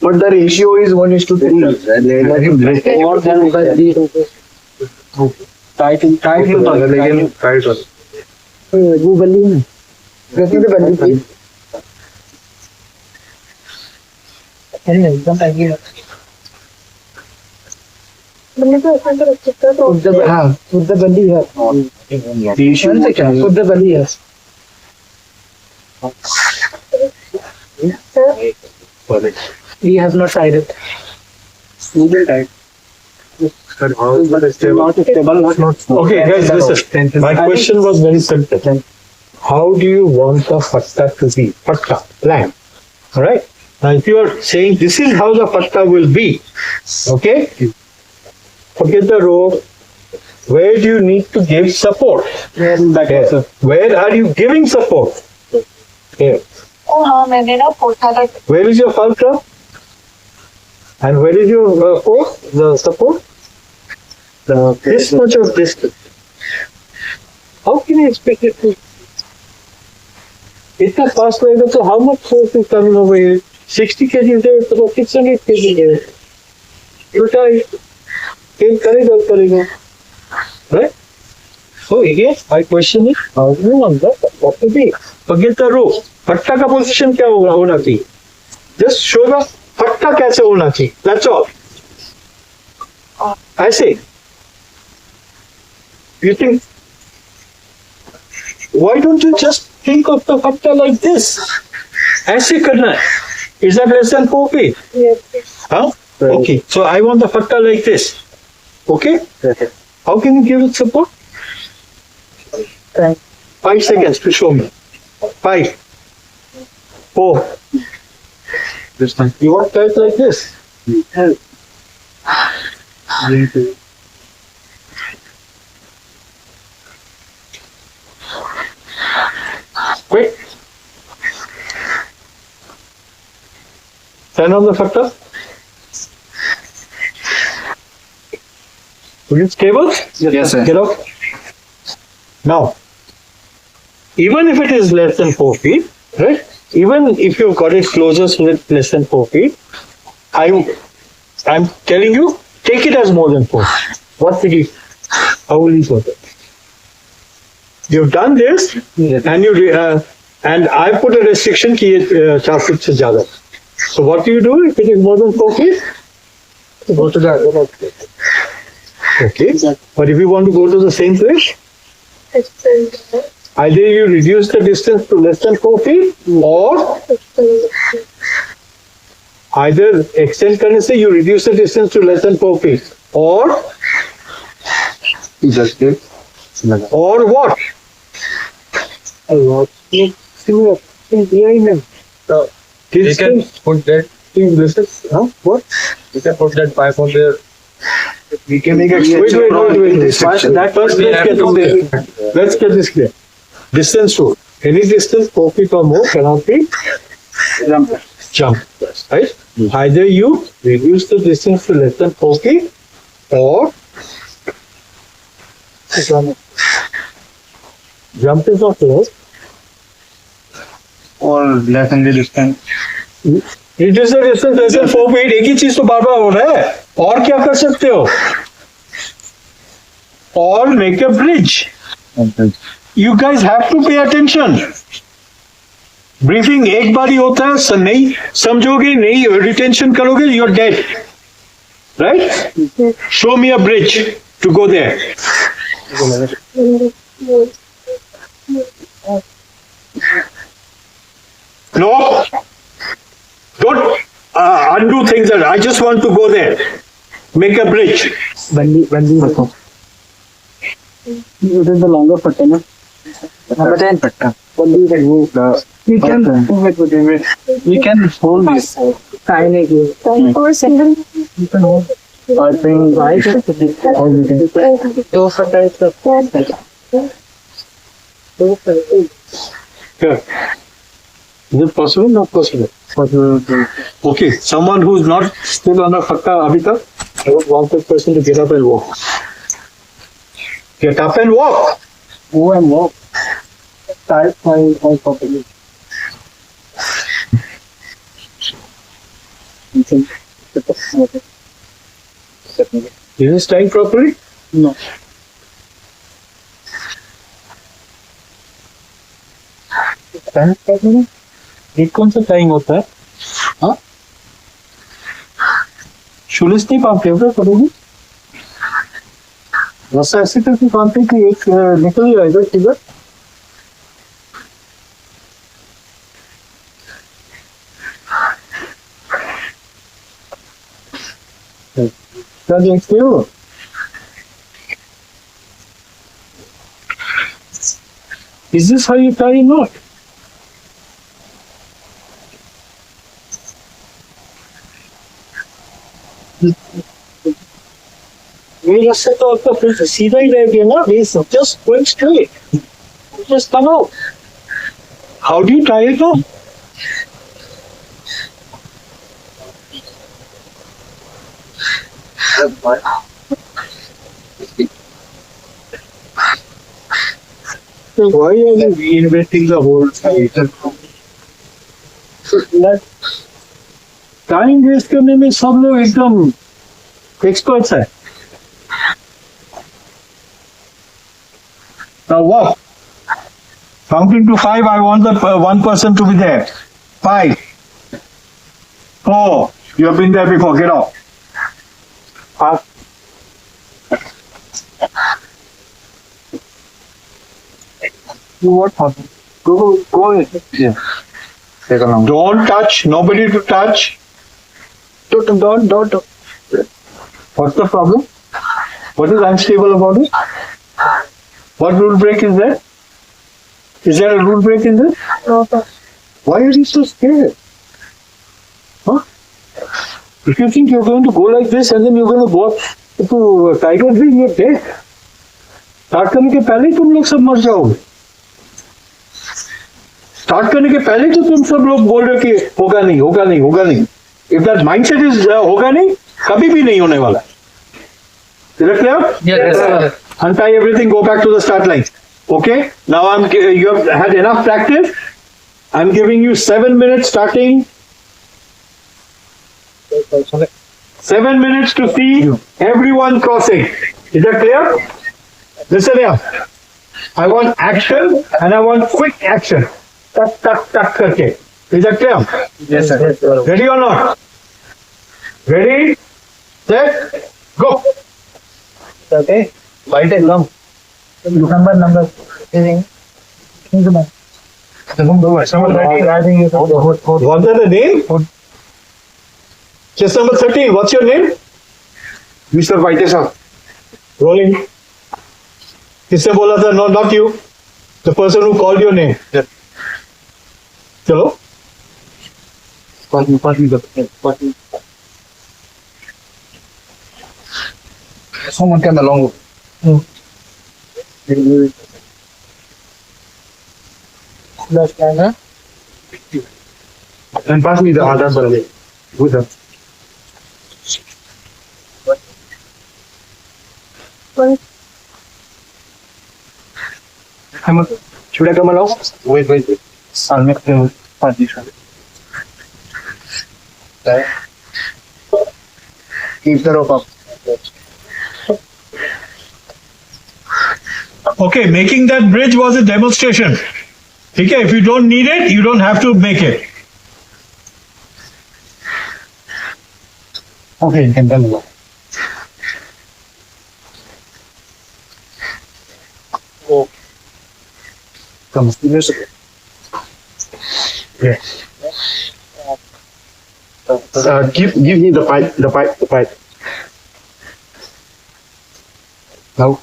But the ratio is 1:3. More than the tight him. वो बल्ली है. Getting the benefit. एकदम आगे. मैंने तो ऐसा कर रखा तो Put the हाँ. Put the बल्ली है. The issue. One second. Put the बल्ली है. We have not tied it. We will tie it. Not stable. Not. Okay, guys, listen. My question was very simple. How do you want the fatta to be? Fatta, plan. Alright? Now, if you are saying this is how the fatta will be, okay? Forget the rope. Where do you need to give support? Here. Where are you giving support? Here. ओ हाँ मैंने ना पोछा था Where is your fulcrum? And where is your force, the support? This much of distance. How can you expect it to? इतना fast रहेगा तो how much force is coming over here? 60 kg there, तो 600 kg there. उल्टा करेगा. Right? So again, my question is, how do you want that? What to be? Forget the rope. फट्टा का position क्या होना चाहिए? Just show the फट्टा कैसे होना चाहिए. That's all. ऐसे. You think? Why don't you just think of the फट्टा like this? ऐसे करना है. Is that less than 4 feet? Huh? Okay. So I want the फट्टा like this. Okay? How can you give it support? 5 seconds to show me. 5, 4. This time. You want tight like this? Quick. Turn on the factor. Will it stable? Yes, sir. Get out. Now, even if it is less than 4 feet, right? Even if you've got it closer so it's less than 4 feet, I'm telling you, take it as more than 4. What will you? How will you sort it? You've done this, and and I put a restriction कि ये 4 feet से ज़्यादा. So what do you do if it is more than 4 feet? Go to the other place. Okay. But if you want to go to the same place, Either you reduce the distance to less than 4 feet, or either extend करने से you reduce the distance to less than 4 feet, or what? We can put that. What? You can put that pipe on there. We can make a Wait. That first, We let's have get to this clear. Let's get this clear. Distance rule. Any distance 4 feet or more cannot be jumped. Right? Either you reduce the distance to less than 4 feet, or jump is not allowed. Or lessen the distance. Reduce the distance less than 4 feet. एक ही चीज तो बार बार हो रहा है. और क्या कर सकते हो? Or make a bridge. You guys have to pay attention. Briefing एक बार ही होता है. नहीं समझोगे, नहीं retention करोगे, you're dead. Right? Show me a bridge to go there. No. Don't undo things. That I just want to go there. Make a bridge. Bandi रखो. It is the longer patta, na? Number 10 patta. Bandi रखो. We can hold this. Tiny game. Or single. You can hold. I think I can. Or we can. Two patta is the first. Two patta. Here. Is it possible? Not possible. Okay. Someone who's not still on a fakka abhi tak, I would want that person to get up and walk. Get up and walk. Go and walk. Type my properly. Is this tying properly? No. एक कौन सा time होता है? हाँ? Police नहीं पाते हो करोगे? बस ऐसे करके पाते कि एक निकल ही आएगा किधर? क्या देखते हो? Is this how you tie a knot? मेरा से तो आपका फिर सीधा ही रह गया ना. Just going straight. Just come out. How do you tie it now? So why are you reinventing the whole thing? Time waste करने में सब लोग एकदम एक्सपर्ट्स है. Now walk. Counting to 5, I want the one person to be there. 5, 4. You have been there before. Get off. 5. You what happened? Go ahead. Yeah. Take a long. Don't touch. Nobody to touch. Don't. What's the problem? What is unstable about it? What rule break is there? Is there a rule break in this? No, sir. Why are you so scared? Huh? If you think you're going to go like this and then you're going to go to Tiger Tree, you're dead. Start करने के पहले ही तुम लोग सब मर जाओगे. Start करने के पहले तो तुम सब लोग बोल रहे हो कि होगा नहीं. If that mindset is होगा नहीं, कभी भी नहीं होने वाला. Is that clear? Yes, sir. Untie everything, go back to the start line. Okay? Now you have had enough practice. I'm giving you 7 minutes starting. 7 minutes to see everyone crossing. Is that clear? Listen here. I want action and I want quick action. Tak karke. Is that clear? Yes, sir. Ready or not? Ready? Set? Go. Okay. Bite it, come. Number. What's the name? Chest number 13. What's your name? Mr. Vaidya Rolling. किसने बोला था? No, not you. The person who called your name. चलो. Someone came along. And pass me the Aadhaar brother. With them. Should I come along? Wait. I'll make the partition. Keep the rope up. Okay, making that bridge was a demonstration. Okay, if you don't need it, you don't have to make it. Okay, you can come along. Come, Give me the pipe. Now.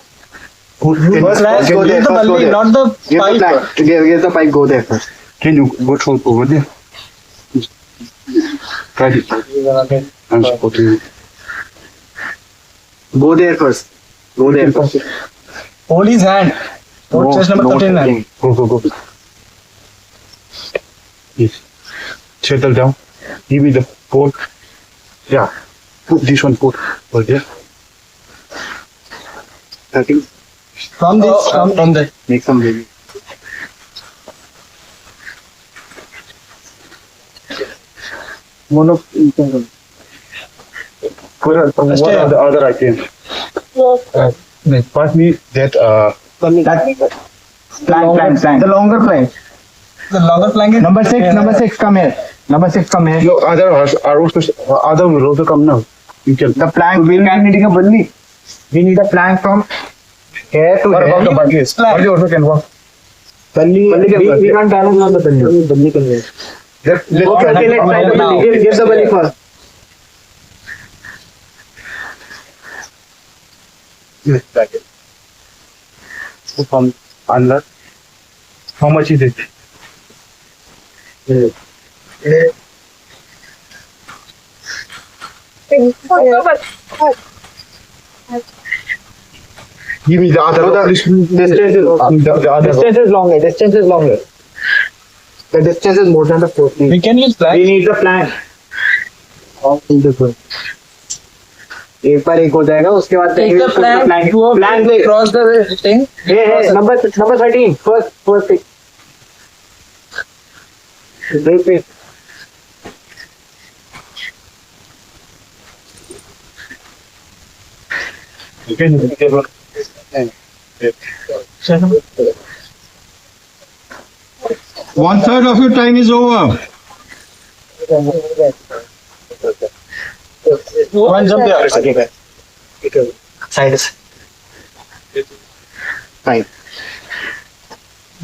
Let's go there. Not the pipe. Get the pipe, go there first. Can you go through over there? Try it. I'm supporting you. Go there first. Go there first. Hold his hand. Hold chest number 13. Go. Yes. Settle down. Give me the pole. Yeah. Put this one put over there. 13. From this, from there. Make some baby. One of what are the other items? Pass me that Plank. The longer plank. The longer plank is Number six, come here. Number 6, come here. no other other will also come now. You can The plank, we need a bunny. We need a plank from here to what here. about the bunnies? Bunny also can walk. We can't balance on the bunny can here. Okay, let's try the bunny. Give the bunny first. Yes, back it. From under. How much is it? Give me the other. The other. Distance is longer. The distance is more than the 14. we can use plank. We need the plank. एक बार एक हो जाएगा उसके बाद Take the plank. plank ले Cross the thing. hey number 13 first pick break it One third of your time is over. One jump there. side is fine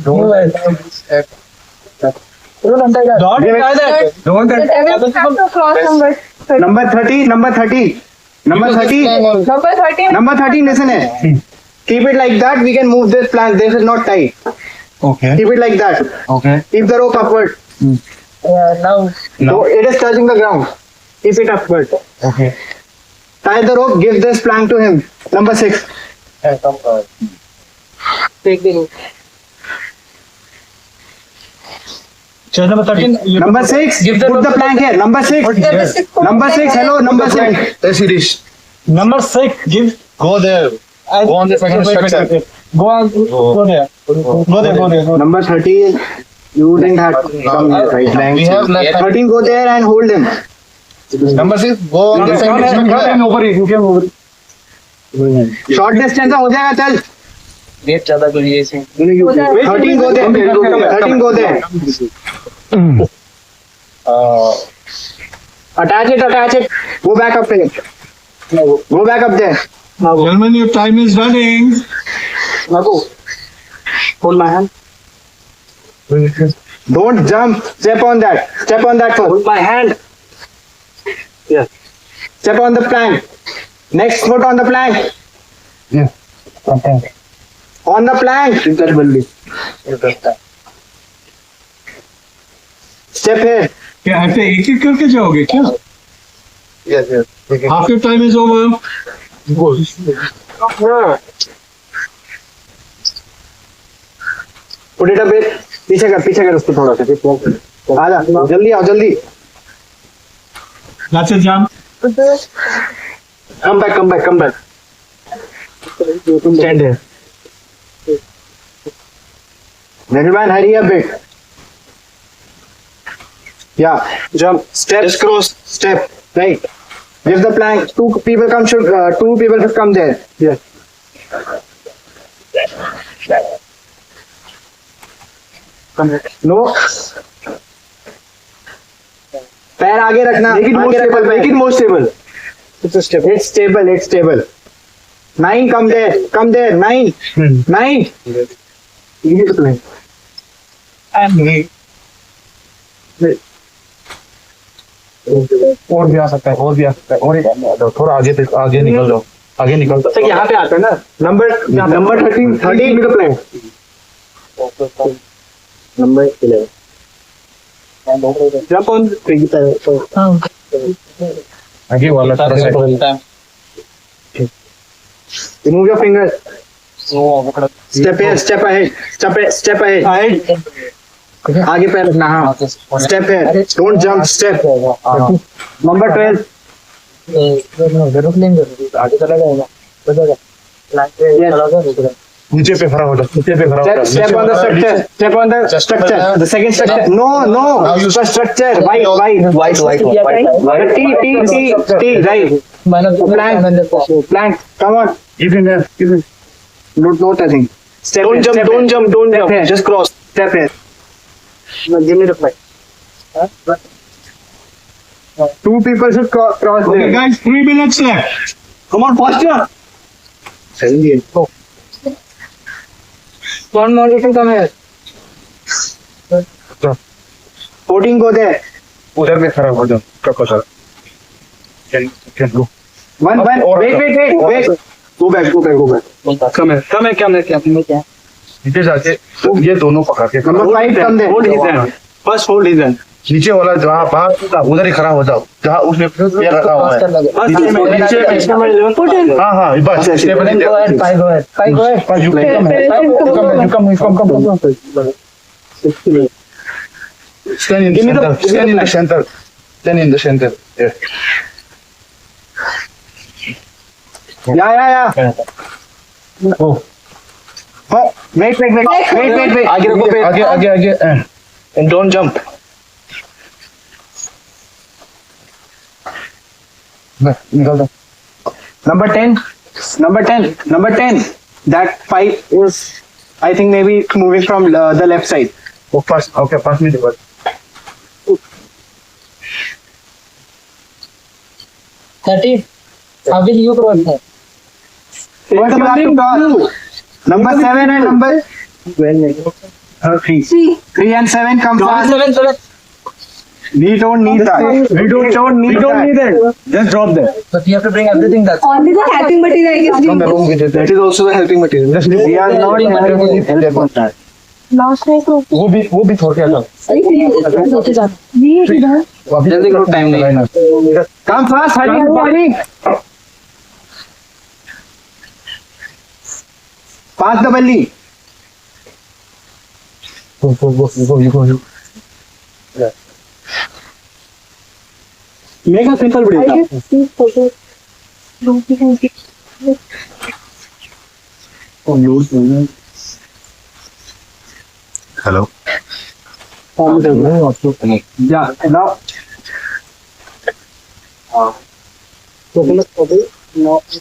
Don't try that. Don't The devil have to cross number 30 Number 13. listen here keep it like that we can move this plank this is not tight Okay. keep it like that keep the rope upward now. so it is touching the ground keep it upward Okay. tie the rope give this plank to him number 6 Take the rope. Chest number 13. number 6 Give the put rope the to plank here number 6 number 6 hello number 6 Yes, it is. Number 6. Give. Go there. Go on the second structure. Go on. Go there. Go there. number 13 you didn't have to come here right plank We have left. 13 go there and hold him Number 6. Go on the second structure. short distance हो जाएगा चल Wait, ज़्यादा करिए इसे. 13 go there 13 go there attach it go back up there go back up there Gentlemen, your time is running. Nago hold my hand Don't jump. Step on that. Step on that first. My hand. Yes. Step on the plank. Next foot on the plank. Yeah. Okay. On the plank. Step here. क्या ऐसे एक एक करके जाओगे क्या? Yes, yes. Okay. Half your time is over. Put it a bit. पीछे कर उसको थोड़ा सा. आ जा. जल्दी आओ जल्दी. That's a jump. Come back. Stand here. Gentlemen, hurry a bit. Yeah, jump, step, cross, step, right. Give the plank. Two people should come there. Yes. No. पैर आगे रखना. Make it more stable. It's stable. 9, come there. 9. 9. You need to play. और भी आ सकता है और थोड़ा आगे निकल जाओ यहाँ पे आता है ना. Number 13 to play. Number 11. Jump on. आगे वाला थोड़ा Remove your fingers. Step ahead. आगे पैर रखना. हाँ. Step here. Don't jump. Step. Number 12. आगे चला जाएगा. नीचे पे खड़ा हो जाओ Step on the structure. Step on the structure. The second structure. No. The structure. White. T. Right. Plank. Come on. No touching. Don't jump. Just cross. Step here. Give me the flag. Two people should cross Okay, there. guys, 3 minutes left. Come on, faster. 78. Oh. One more little come here. 14 go there. उधर में खड़ा हो जाओ can go One. Wait. Go back. Come here. नीचे जाके ये दोनों पकड़ के Number 5 come there. Hold his hand. First hold his hand. नीचे वाला जहाँ बाहर उधर ही खड़ा हो जाओ जहाँ उसने ये रखा हुआ है नीचे हाँ बस step Go ahead. Five go ahead. You come. Stand in the center. Yeah. Oh, wait. आगे रखो. आगे And don't jump. निकल दो. Number 10. That pipe is, I think, maybe moving from the left side. वो पास में देखो. 30. How will you cross that? First you have to cross. Number 7 and number 3 and 7 come fast. 7. We don't need that. We don't need that. Just drop that. But you have to bring everything that. Only the helping material, I guess. That is also the helping material. We are not having any help on that. Last night, वो भी थोड़ के आ जाओ. जल्दी करो time नहीं. Come fast, hurry. Pass the belly. Go. Make a simple I breath. guess these photos don't even get. Hello. Yeah, now.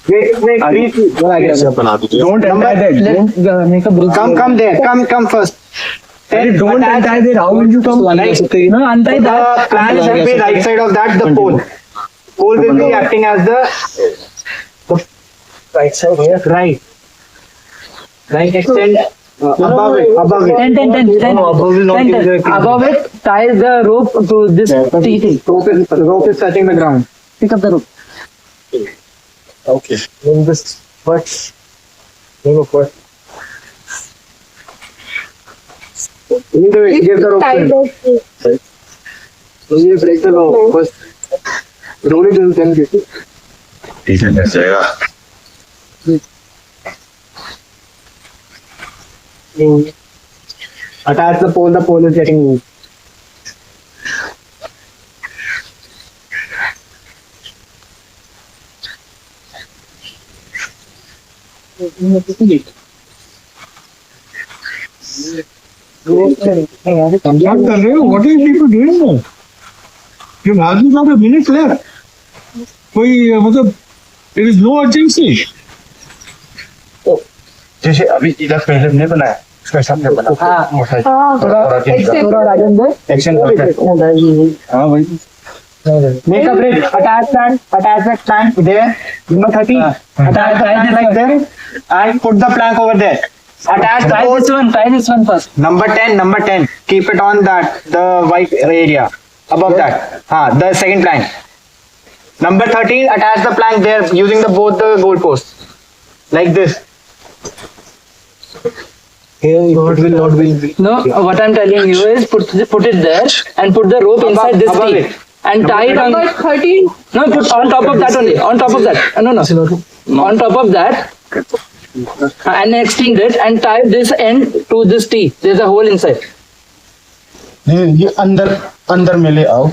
Wait, please. Don't untie that. Make a bridge. Come there. Come first. Don't untie that. How will you come? No, untie The that. plan should be right side of that, the pole. Pole will be acting as the Right side here. right. Extend Above it. 10. Above will not give the Above it, tie the rope to this T. Rope is touching the ground. Pick up the rope. Okay. Then this first. No, first. Either way, give the rope. Tie to him. the shoe. So you break the rope first. Roll it and then get it. ठीक है ऐसे जाएगा. Attach the pole. The pole is getting moved. क्या कर रहे हो? What are you people doing now? You hardly got a minute left. कोई मतलब there is no urgency. जैसे अभी इधर पहले हमने बनाया उसका सामने बना. हाँ. थोड़ा एक्शन हाँ भाई. Make a bridge. Attach that plank there. Number 30. Attach the plank like there. And put the plank over there. Attach the pole. Tie this one first. Number 10. Keep it on that, the white area. Above that. The second plank. Number 13, attach the plank there using both the goal posts. Like this. Here it will not be. No, what I'm telling you is put it there and put the rope inside this above T. it. And tie it on. Number 13. No, put on top of that only. On top of that. No. On top of that. And extend it and tie this end to this T. There's a hole inside. ये अंदर में ले आओ.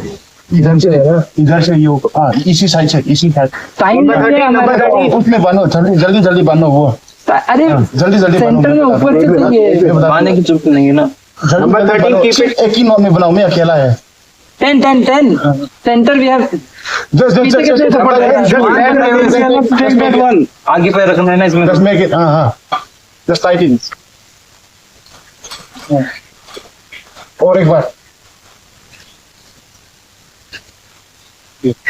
इधर से ये हाँ इसी साइड से Time Number 13. उसमें बनो जल्दी बनो वो. अरे जल्दी बनो. सेंटर में ऊपर से चाहिए. पाने की जरूरत नहीं है ना. Number 13, keep it. एक ही नॉट में बनाओ. मैं अकेला है. 10. Center we have. Just Take that one. आगे पैर रखना है ना इसमें. Just make it. हाँ. Just tight in. और एक बार.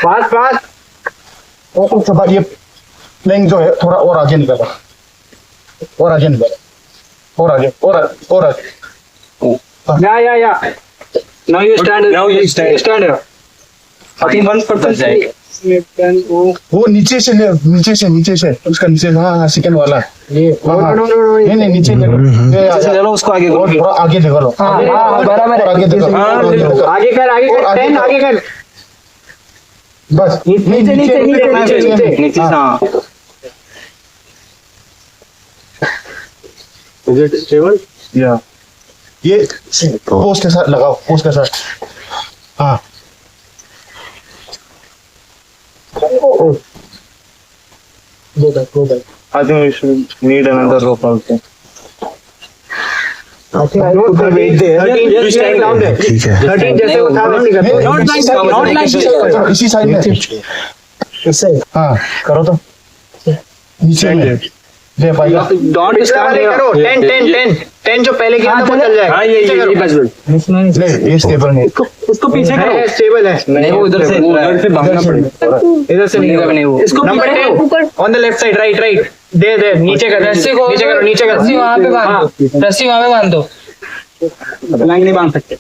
Fast. और थोड़ा ये प्लेइंग जो है थोड़ा और आगे निकला. और आगे. Yeah. Now you stand. Stand here. 41% जाएगा. वो नीचे से उसका नीचे हाँ सेकंड वाला. No. नहीं नीचे ले लो उसको आगे. और थोड़ा आगे देखो लो. हाँ, बराबर है. आगे देखो. आगे कर 10 आगे कर. बस नीचे. हाँ. Is it stable? या ये पोस्ट के साथ लगाओ. पोस्ट के साथ. हाँ go back. I think we should need another rope also. I think I put the weight there. 13 You stand down there. 13 जैसे उठा वैसे कर. Not like this. इसी साइड में. हाँ करो तो नीचे में ले पाएगा. Don't stand here. 10 जो पहले किया था वो चल जाएगा. हाँ ये बस. ले ये स्टेबल नहीं. उसको पीछे करो. है स्टेबल है. नहीं वो उधर से भागना पड़ेगा. इधर से नहीं नहीं वो. इसको नंबर पीछे 10 on the left side right. दे नीचे कर. रस्सी को नीचे कर. रस्सी वहाँ पे बांध दो. रस्सी वहाँ पे बांध दो. लाइन नहीं बांध सकते.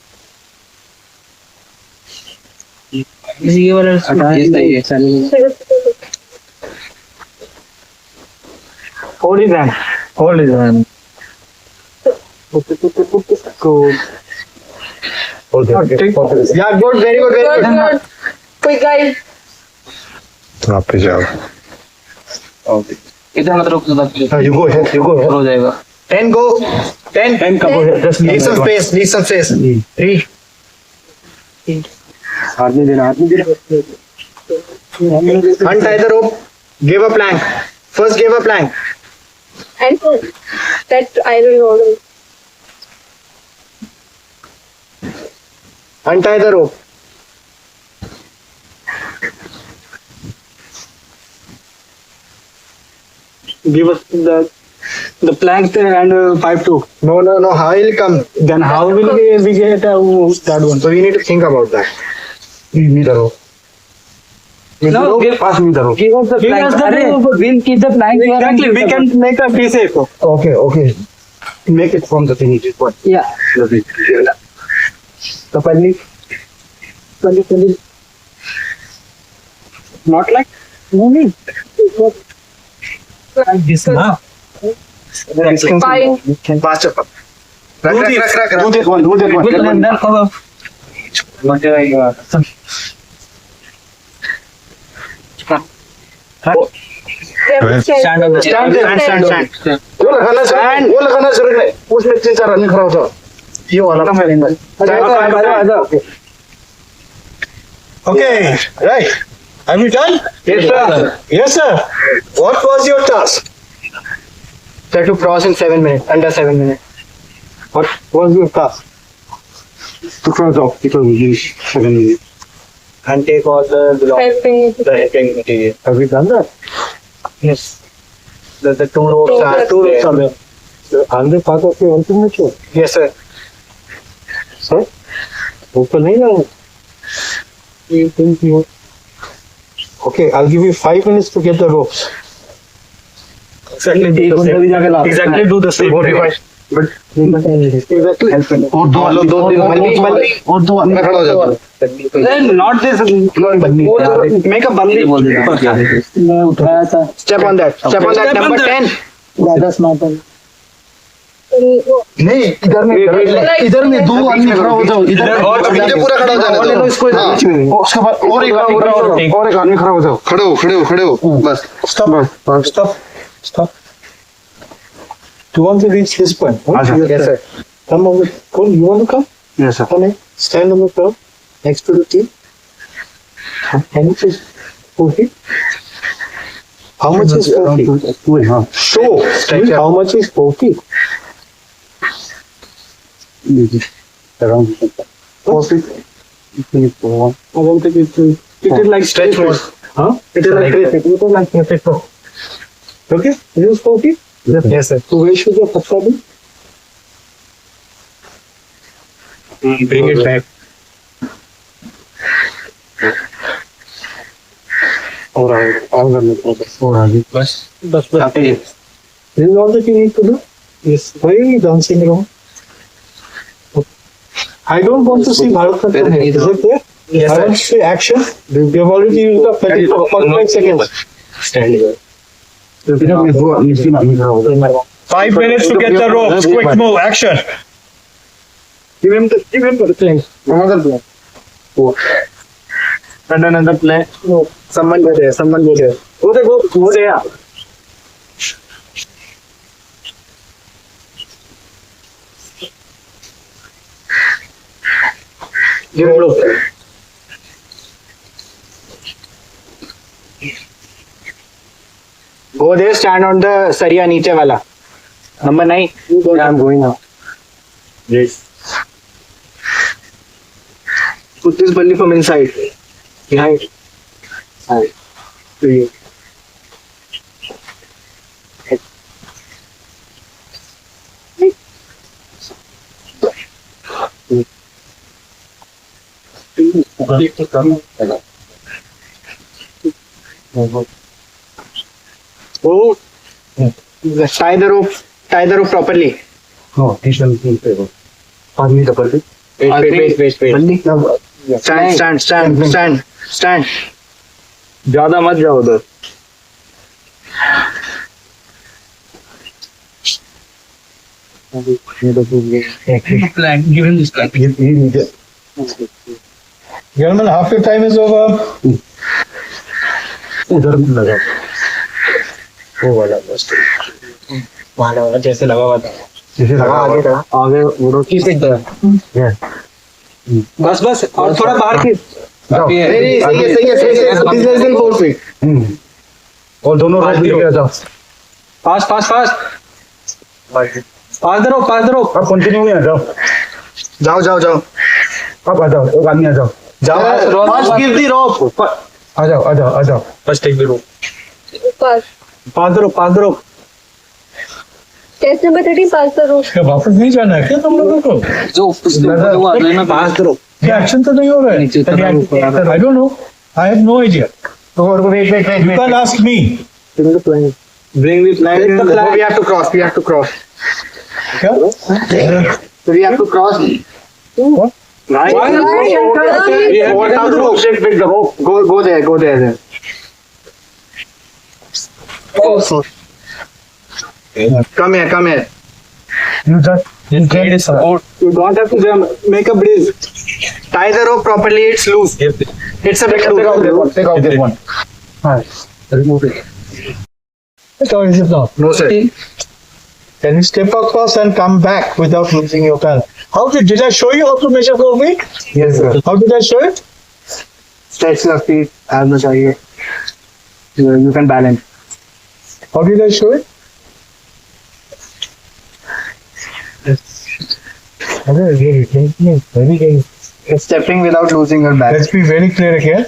ये वाला Hold his hand. Good. Yeah, good. Very good. Quick guys. आप पे जाओ. इधर मत रोक दो. You go ahead. हो जाएगा. 10 go. 10 का go. Just leave some space. 3. आदमी देना. Untie the rope. Give a plank. First give a plank. And that iron rod. Untie the rope. Give us the plank and pipe too. No. How will come? Then how will we get that one? So we need to think about that. You need a rope. No, Pass me the rope. give us the plank. We'll keep the plank here. Exactly, we can make a piece. Okay. make it from the thing. It is what? Yeah. The palli. Not like moving. Like this now. Fine. Faster. Do that one. Put and then cover. Stand on the Stand there. Stand. वो लगाना जरूरी नहीं उसमें 3-4 आदमी खड़ा हो जाओ ये वाला Okay, right. Have you done? Yes, sir. Yes, sir. What was your task? Try to cross in 7 minutes. Under 7 minutes. what was your task to cross off because we use 7 minutes And take all the Helping. helping material. have we done that Yes. The 2 ropes are Two there. so are they part of your ultimate show Yes, sir. sir ऊपर नहीं जाना you think you okay I'll give you 5 minutes to get the ropes Exactly do the same. Exactly do the same. exactly और दो और दो आदमी खड़ा हो जाओ Then not this. Make a bandi. मैं उठाया था. Step on that. Step on that. Number 10. ज़्यादा स्मार्ट है. नहीं इधर में दो आदमी खड़ा हो जाओ इधर और नीचे पूरा खड़ा हो जाने दो इसको हाँ, उसके बाद और एक आदमी खड़ा हो जाओ खड़े हो बस Stop. Do you want to reach this point? Huh? Yes, sir. Come over. Cool. You want to come? yes sir Come in. Stand on the curb next to the team. Can you please 4 feet? How much is 4 feet? हाँ Show me how much is 4 feet. around 4 feet I don't think it is like Stretch more. Huh? It is like 3 feet. It is like 3 feet. Okay? It is 4 feet? Yes, sir. So where should the patta be? Bring it back. और आगे This is all that you need to do? Yes. Why are you dancing around? I don't want to see Bharatanatyam here. Is it there? Yes, I sir. want to see action. You have already used up 45 seconds. Stand here. इधर में दो आदमी तीन आदमी खड़ा हो जाओ 5 minutes to get the ropes. Quick move. Action. Give him the plane. another plan And another plane. No. Someone go there. Go there. Give him rope. Go there, stand on the Sariya नीचे वाला. Number 9. yeah I'm going now Yes. Put this bunny from inside. Behind. Side. To you. Oh. Tie the rope properly. no teacher आदमी double पे Wait. Stand. ज्यादा मत जाओ उधर. Plan. Give him this plan. Gentlemen, half your time is over. इधर लगा वो वाला बस वाला जैसे लगा हुआ था. जैसे लगा आगे वो Keep it there. बस और थोड़ा बाहर की. जाओ नहीं, सही है. This is less than 4 feet. और दोनों रोक लेके आ जाओ Fast. Pass the rope. अब कंटिन्यू में आ जाओ जाओ. अब आ जाओ एक आदमी आ जाओ First give the rope. आ जाओ First take the rope. Pass. Pass the rope. Test number 13, pass the rope. क्या वापस नहीं जाना है क्या तुम लोगों को? जो उसके ऊपर वो आ गया ना. Pass the rope. क्या एक्शन तो नहीं हो रहा नीचे उतरना, ऊपर आना. है? I don't know. I have no idea. Wait. You can ask me. Bring the plan. We have to cross. So we have to cross. Right. What are the object with the rope? Go there then. Come here. You get it, sir. You don't have to jump. Make a breeze. Tie the rope properly. It's loose. It's a bit loose. Take out this one. Remove it. Or is it not? No sir. Can you step across and come back without losing your balance? Did I show you how to measure 4 feet? Yes sir. How did I show it? Stretch your feet as much as you can balance. How did I show it? Stepping without losing your balance. Let's be very clear again.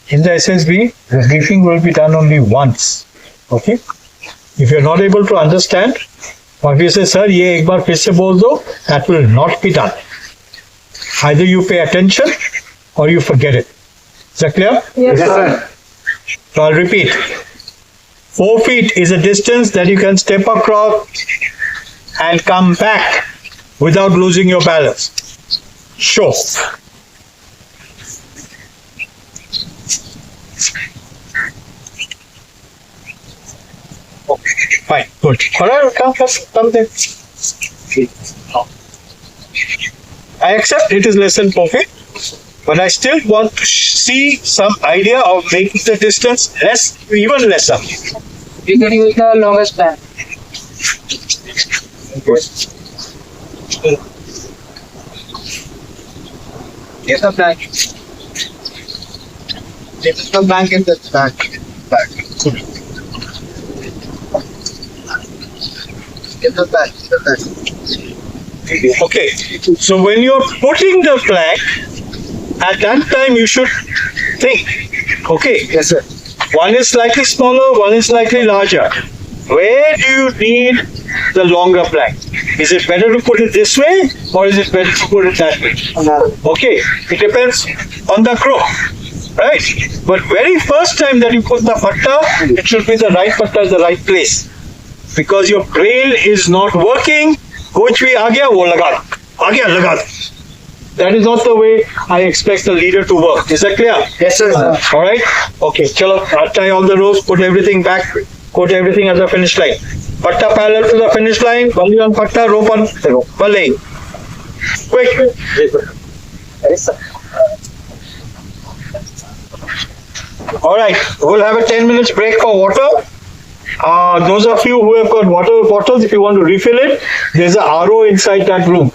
In the SSB, the briefing will be done only once. Okay? If you're not able to understand, or if you say, sir, ye ek bar fir se bol do, that will not be done. Either you pay attention or you forget it. Is that clear? Yes, Yes sir. sir. So I'll repeat. 4 feet is a distance that you can step across and come back without losing your balance. Sure. Okay, fine, good. Alright, come there. I accept it is less than 4 feet, but I still want to see some idea of making the distance even lesser. You can use the longest plan. Get the plank. Get the plank in the back. Get the back. Okay, so when you're putting the plank, at that time you should think, okay, Yes sir. one is slightly smaller, one is slightly larger. Where do you need the longer plank? Is it better to put it this way or is it better to put it that way? Okay, it depends on the group, right? But very first time that you put the patta, it should be the right patta in the right place. Because your brain is not working, coach bhi aa gaya, wo laga do. Aa gaya, laga do. That is not the way I expect the leader to work. Is that clear? Yes sir. All right. Okay. Chalo. I'll tie all the ropes. Put everything back. Put everything at the finish line. Patta parallel to the finish line. Bali on patta. Rope on bali. Quick. All right. We'll have a 10 minutes break for water. Those of you who have got water bottles, if you want to refill it, there's a RO inside that room.